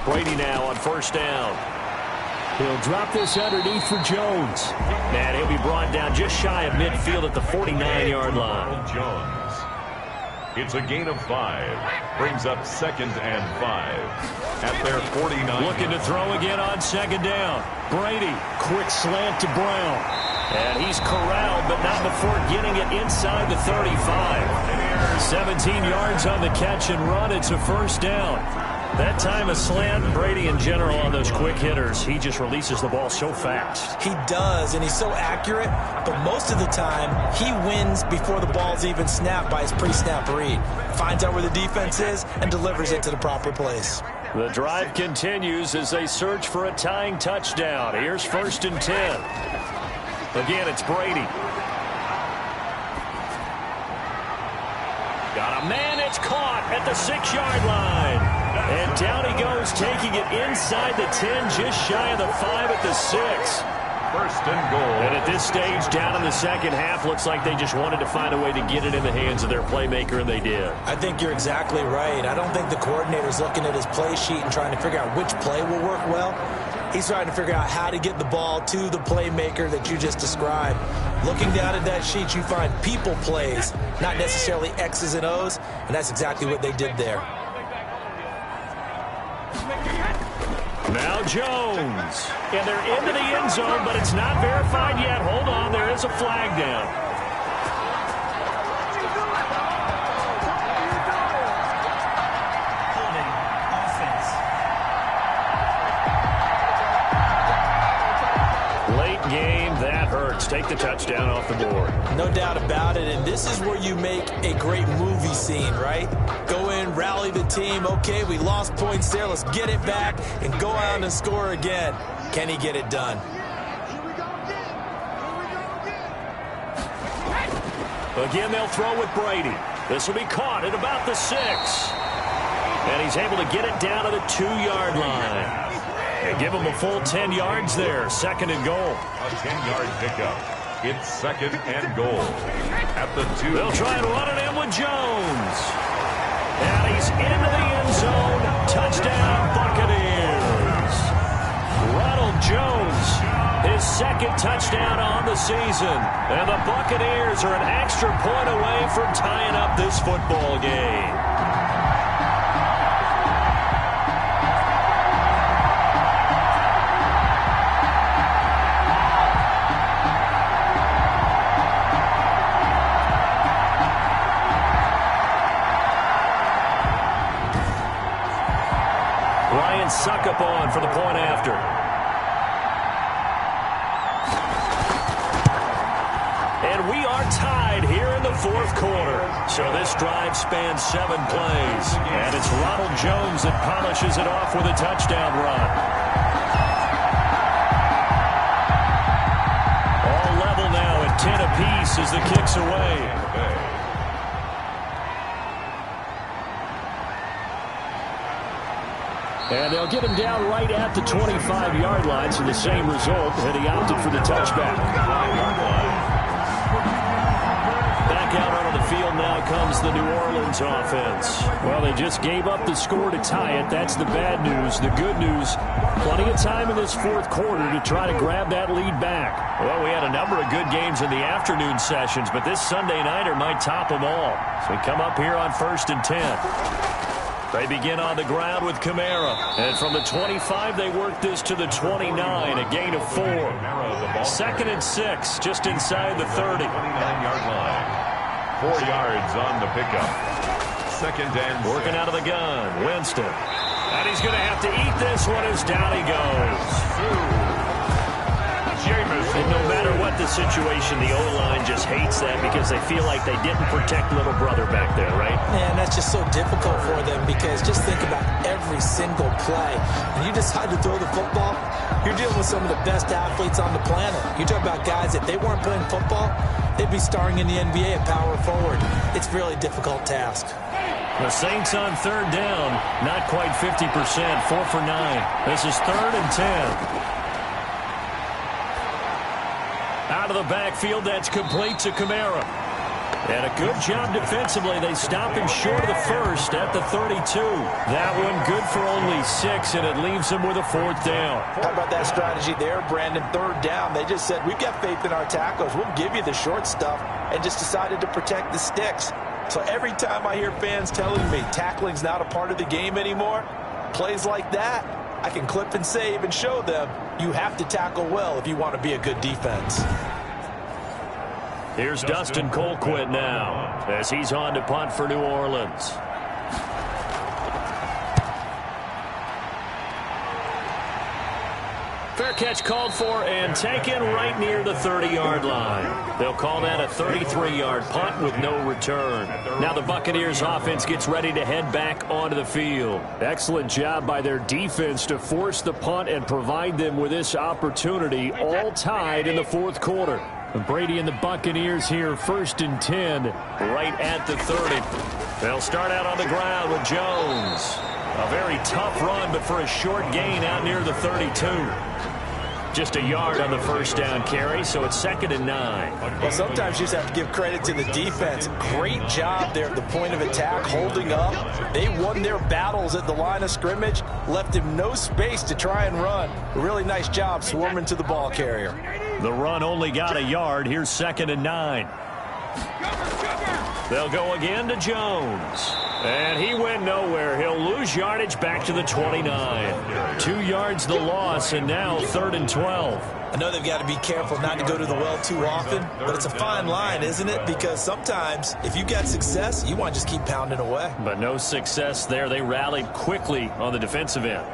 Brady now on 1st down. He'll drop this underneath for Jones. And he'll be brought down just shy of midfield at the 49-yard line. Jones. It's a gain of 5. Brings up 2nd and 5 at their 49. Looking to throw again on 2nd down. Brady, quick slant to Brown. And he's corralled, but not before getting it inside the 35. 17 yards on the catch and run. It's a 1st down. That time a slant. Brady in general on those quick hitters, he just releases the ball so fast. He does, and he's so accurate, but most of the time he wins before the ball's even snapped by his pre-snap read. Finds out where the defense is and delivers it to the proper place. The drive continues as they search for a tying touchdown. Here's 1st and 10. Again, it's Brady. Got a man, it's caught at the 6-yard line. And down he goes, taking it inside the 10, just shy of the 5 at the 6. 1st and goal. And at this stage, down in the 2nd half, looks like they just wanted to find a way to get it in the hands of their playmaker, and they did. I think you're exactly right. I don't think the coordinator's looking at his play sheet and trying to figure out which play will work well. He's trying to figure out how to get the ball to the playmaker that you just described. Looking down at that sheet, you find people plays, not necessarily X's and O's, and that's exactly what they did there. Now Jones. And they're into the end zone, but it's not verified yet. Hold on, there is a flag down. Game, that hurts. Take the touchdown off the board. No doubt about it, and this is where you make a great movie scene, right? Go in, rally the team. Okay, we lost points there. Let's get it back and go out and score again. Can he get it done? Again, they'll throw with Brady. This will be caught at about the 6. And he's able to get it down to the 2-yard line. They give him a full 10 yards there. 2nd and goal. A 10-yard pickup. It's 2nd and goal. At the 2. They'll try and run it in with Jones. And he's into the end zone. Touchdown, Buccaneers. Ronald Jones, his 2nd touchdown on the season. And the Buccaneers are an extra point away from tying up this football game. Suck up on for the point after. And we are tied here in the 4th quarter. So this drive spans 7 plays. And it's Ronald Jones that polishes it off with a touchdown run. All level now at 10 apiece as the kick's away. And they'll get him down right at the 25-yard line, so the same result, and he opted for the touchback. Back out onto the field now comes the New Orleans offense. Well, they just gave up the score to tie it. That's the bad news. The good news, plenty of time in this 4th quarter to try to grab that lead back. Well, we had a number of good games in the afternoon sessions, but this Sunday nighter might top them all. So we come up here on 1st and 10. They begin on the ground with Kamara. And from the 25, they work this to the 29, a gain of 4. 2nd and 6, just inside the 30. 29-yard line. 4 yards on the pickup. 2nd and 6. Working out of the gun, Winston. And he's going to have to eat this one as down he goes. And no matter what the situation, the O-line just hates that because they feel like they didn't protect little brother back there, right? Man, that's just so difficult for them because just think about every single play. When you decide to throw the football, you're dealing with some of the best athletes on the planet. You talk about guys, if they weren't playing football, they'd be starring in the NBA at power forward. It's a really difficult task. The Saints on 3rd down, not quite 50%, 4 for 9. This is 3rd and 10. Out of the backfield, that's complete to Kamara. And a good job defensively. They stop him short of the first at the 32. That one good for only 6, and it leaves him with a 4th down. How about that strategy there, Brandon? 3rd down. They just said, we've got faith in our tackles. We'll give you the short stuff, and just decided to protect the sticks. So every time I hear fans telling me tackling's not a part of the game anymore, plays like that, I can clip and save and show them you have to tackle well if you want to be a good defense. Here's Dustin Colquitt now as he's on to punt for New Orleans. Fair catch called for and taken right near the 30-yard line. They'll call that a 33-yard punt with no return. Now the Buccaneers offense gets ready to head back onto the field. Excellent job by their defense to force the punt and provide them with this opportunity, all tied in the 4th quarter. Brady and the Buccaneers here, 1st and 10, right at the 30. They'll start out on the ground with Jones. A very tough run, but for a short gain out near the 32. Just a yard on the 1st down carry, so it's 2nd and 9. Well, sometimes you just have to give credit to the defense. Great job there at the point of attack, holding up. They won their battles at the line of scrimmage, left him no space to try and run. A really nice job swarming to the ball carrier. The run only got a yard. Here's 2nd and 9. They'll go again to Jones. And he went nowhere. He'll lose yardage back to the 29. 2 yards the loss, and now 3rd and 12. I know they've got to be careful not to go to the well too often, but it's a fine line, isn't it? Because sometimes if you got success, you want to just keep pounding away. But no success there. They rallied quickly on the defensive end.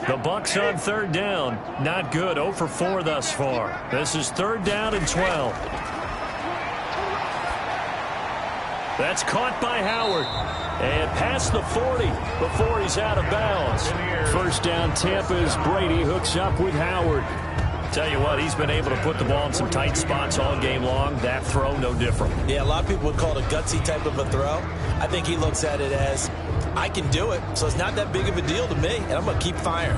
The Bucs on 3rd down. Not good. 0 for 4 thus far. This is 3rd down and 12. That's caught by Howard. And past the 40 before he's out of bounds. 1st down Tampa's Brady hooks up with Howard. Tell you what, he's been able to put the ball in some tight spots all game long. That throw, no different. Yeah, a lot of people would call it a gutsy type of a throw. I think he looks at it as, I can do it, so it's not that big of a deal to me, and I'm going to keep firing.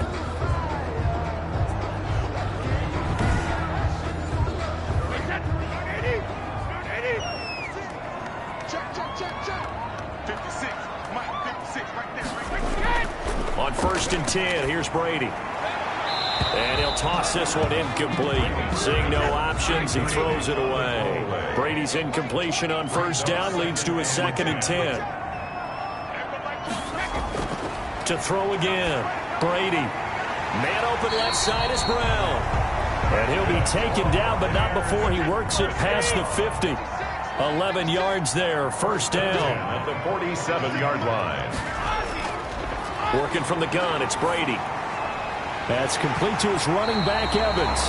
On 1st and 10, here's Brady. And he'll toss this one incomplete. Seeing no options, he throws it away. Brady's incompletion on 1st down leads to a 2nd and 10. To throw again. Brady. Man open left side is Brown. And he'll be taken down, but not before he works it past the 50. 11 yards there, 1st down. At the 47-yard line. Working from the gun, it's Brady. That's complete to his running back, Evans.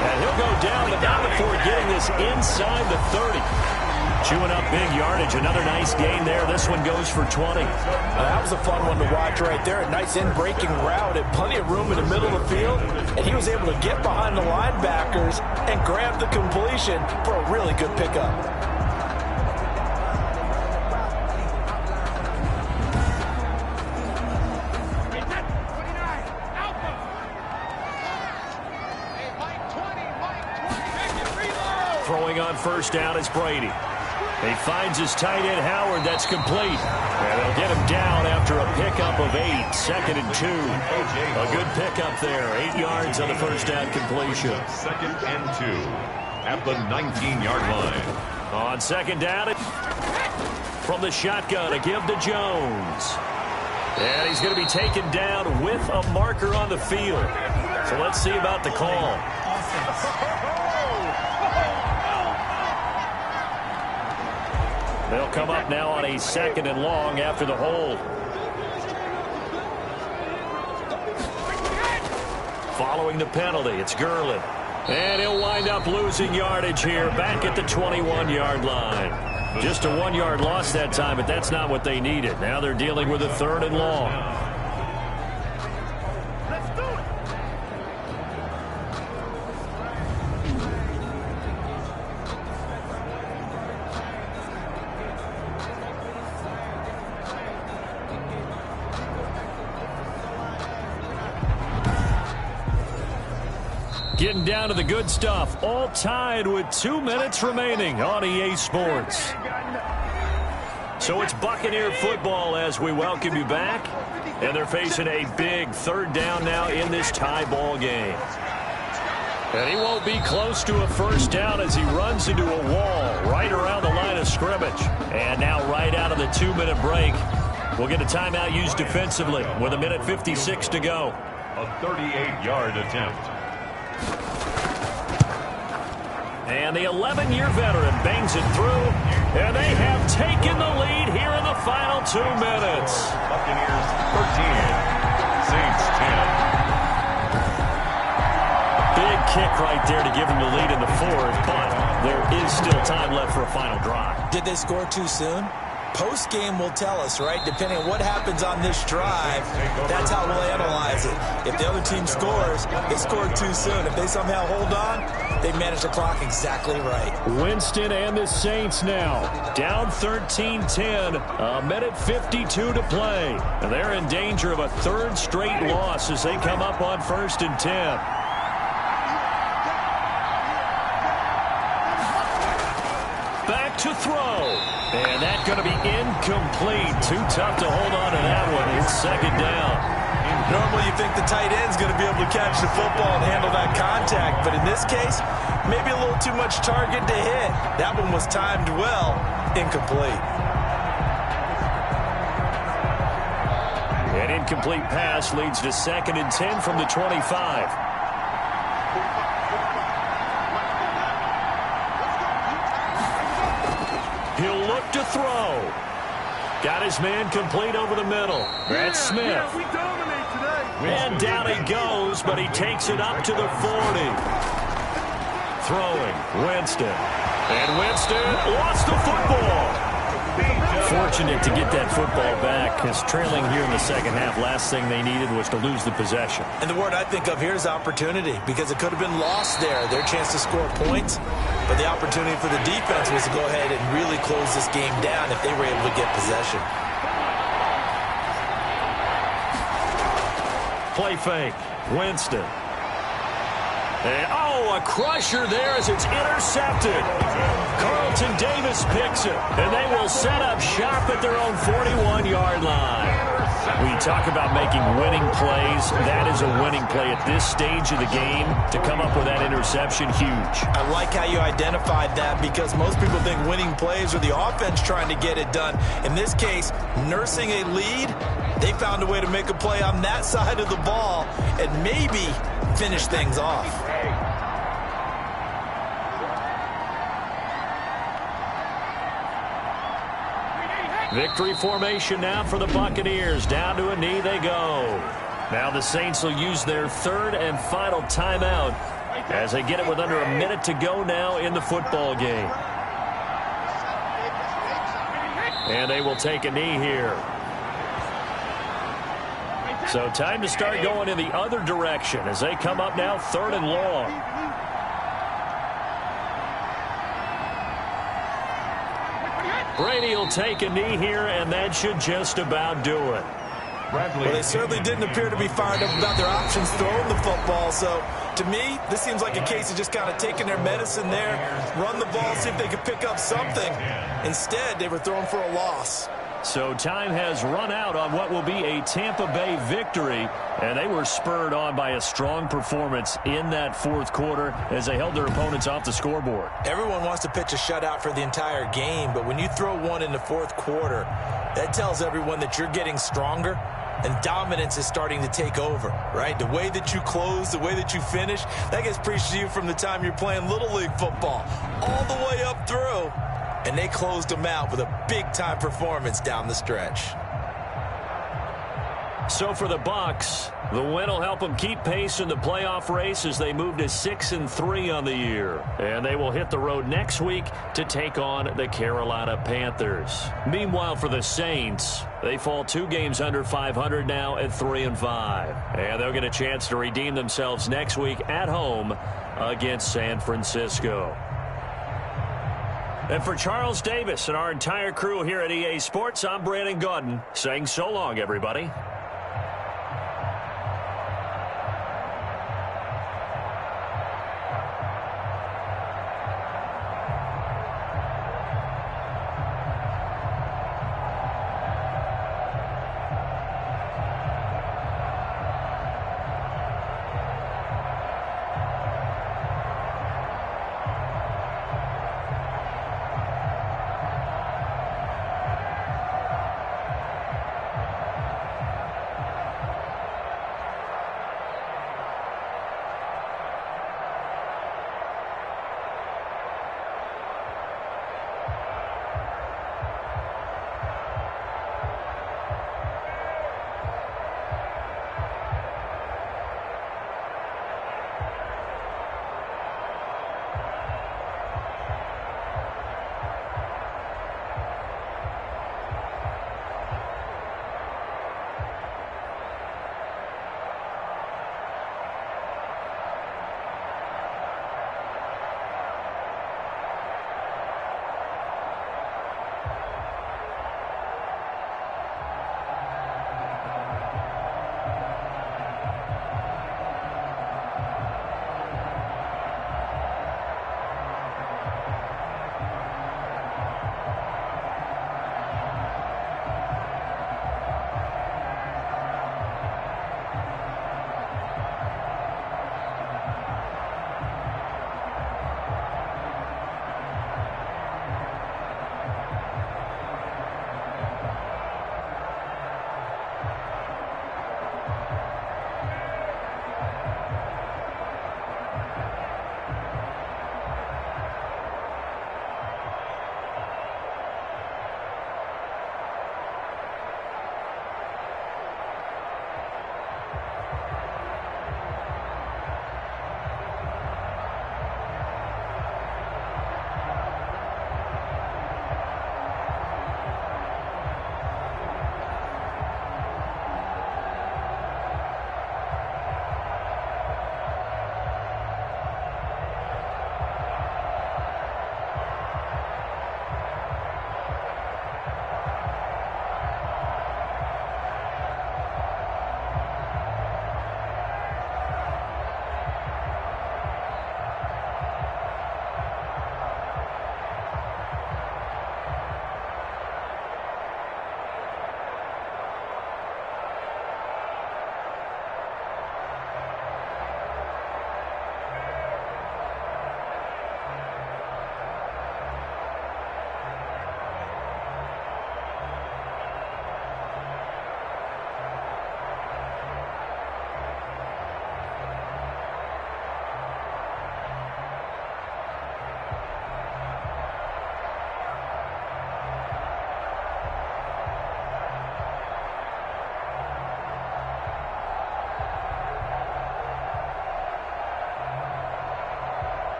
And he'll go down, but not before getting this inside the 30. Chewing up big yardage. Another nice gain there. This one goes for 20. That was a fun one to watch right there. A nice in-breaking route and plenty of room in the middle of the field. And he was able to get behind the linebackers and grab the completion for a really good pickup. Throwing on 1st down is Brady. He finds his tight end Howard. That's complete. And they'll get him down after a pickup of 8. 2nd and 2. A good pickup there. 8 yards on the 1st down completion. 2nd and 2. at the 19-yard line. On second down, from the shotgun, a give to Jones. And he's going to be taken down with a marker on the field. So let's see about the call. They'll come up now on a 2nd and long after the hold. Following the penalty, it's Gurley. And he'll wind up losing yardage here back at the 21-yard line. Just a 1-yard loss that time, but that's not what they needed. Now they're dealing with a 3rd and long. Getting down to the good stuff, all tied with 2 minutes remaining on EA Sports. So it's Buccaneer football as we welcome you back. And they're facing a big 3rd down now in this tie ball game. And he won't be close to a 1st down as he runs into a wall right around the line of scrimmage. And now right out of the 2-minute break, we'll get a timeout used defensively with 1:56 to go. A 38-yard attempt. And the 11-year veteran bangs it through, and they have taken the lead here in the final 2 minutes. Buccaneers 13, Saints 10. Big kick right there to give them the lead in the 4th, but there is still time left for a final drive. Did they score too soon? Post-game will tell us, right? Depending on what happens on this drive, that's how we'll analyze it. If the other team scores, they scored too soon. If they somehow hold on, they manage the clock exactly right. Winston and the Saints now down 13-10, 1:52 to play. And they're in danger of a 3rd straight loss as they come up on 1st and 10. Back to throw. And that's going to be incomplete. Too tough to hold on to that one. It's 2nd down. Normally you think the tight end's going to be able to catch the football and handle that contact. But in this case, maybe a little too much target to hit. That one was timed well. Incomplete. An incomplete pass leads to 2nd and 10 from the 25. He'll look to throw. Got his man complete over the middle. That's Smith. And down he goes, but he takes it up to the 40. Throwing, Winston. And Winston lost the football. Fortunate to get that football back, because trailing here in the 2nd half, last thing they needed was to lose the possession. And the word I think of here is opportunity, because it could have been lost there, their chance to score points. But the opportunity for the defense was to go ahead and really close this game down if they were able to get possession. Play fake, Winston. And, a crusher there as it's intercepted. Carlton Davis picks it, and they will set up shop at their own 41-yard line. We talk about making winning plays. That is a winning play at this stage of the game. To come up with that interception, huge. I like how you identified that, because most people think winning plays are the offense trying to get it done. In this case, nursing a lead, they found a way to make a play on that side of the ball and maybe finish things off. Victory formation now for the Buccaneers. Down to a knee they go. Now the Saints will use their 3rd and final timeout as they get it with under a minute to go now in the football game. And they will take a knee here. So time to start going in the other direction as they come up now 3rd and long. Brady will take a knee here, and that should just about do it. Well, they certainly didn't appear to be fired up about their options throwing the football. So, to me, this seems like a case of just kind of taking their medicine there, run the ball, see if they could pick up something. Instead, they were throwing for a loss. So time has run out on what will be a Tampa Bay victory, and they were spurred on by a strong performance in that fourth quarter as they held their opponents off the scoreboard. Everyone wants to pitch a shutout for the entire game, but when you throw one in the fourth quarter, that tells everyone that you're getting stronger and dominance is starting to take over, right? The way that you close, the way that you finish, that gets preached to you from the time you're playing Little League football all the way up through. And they closed them out with a big-time performance down the stretch. So for the Bucs, the win will help them keep pace in the playoff race as they move to 6-3 on the year. And they will hit the road next week to take on the Carolina Panthers. Meanwhile, for the Saints, they fall 2 games under 500 now at 3-5. And they'll get a chance to redeem themselves next week at home against San Francisco. And for Charles Davis and our entire crew here at EA Sports, I'm Brandon Gaudin saying so long, everybody.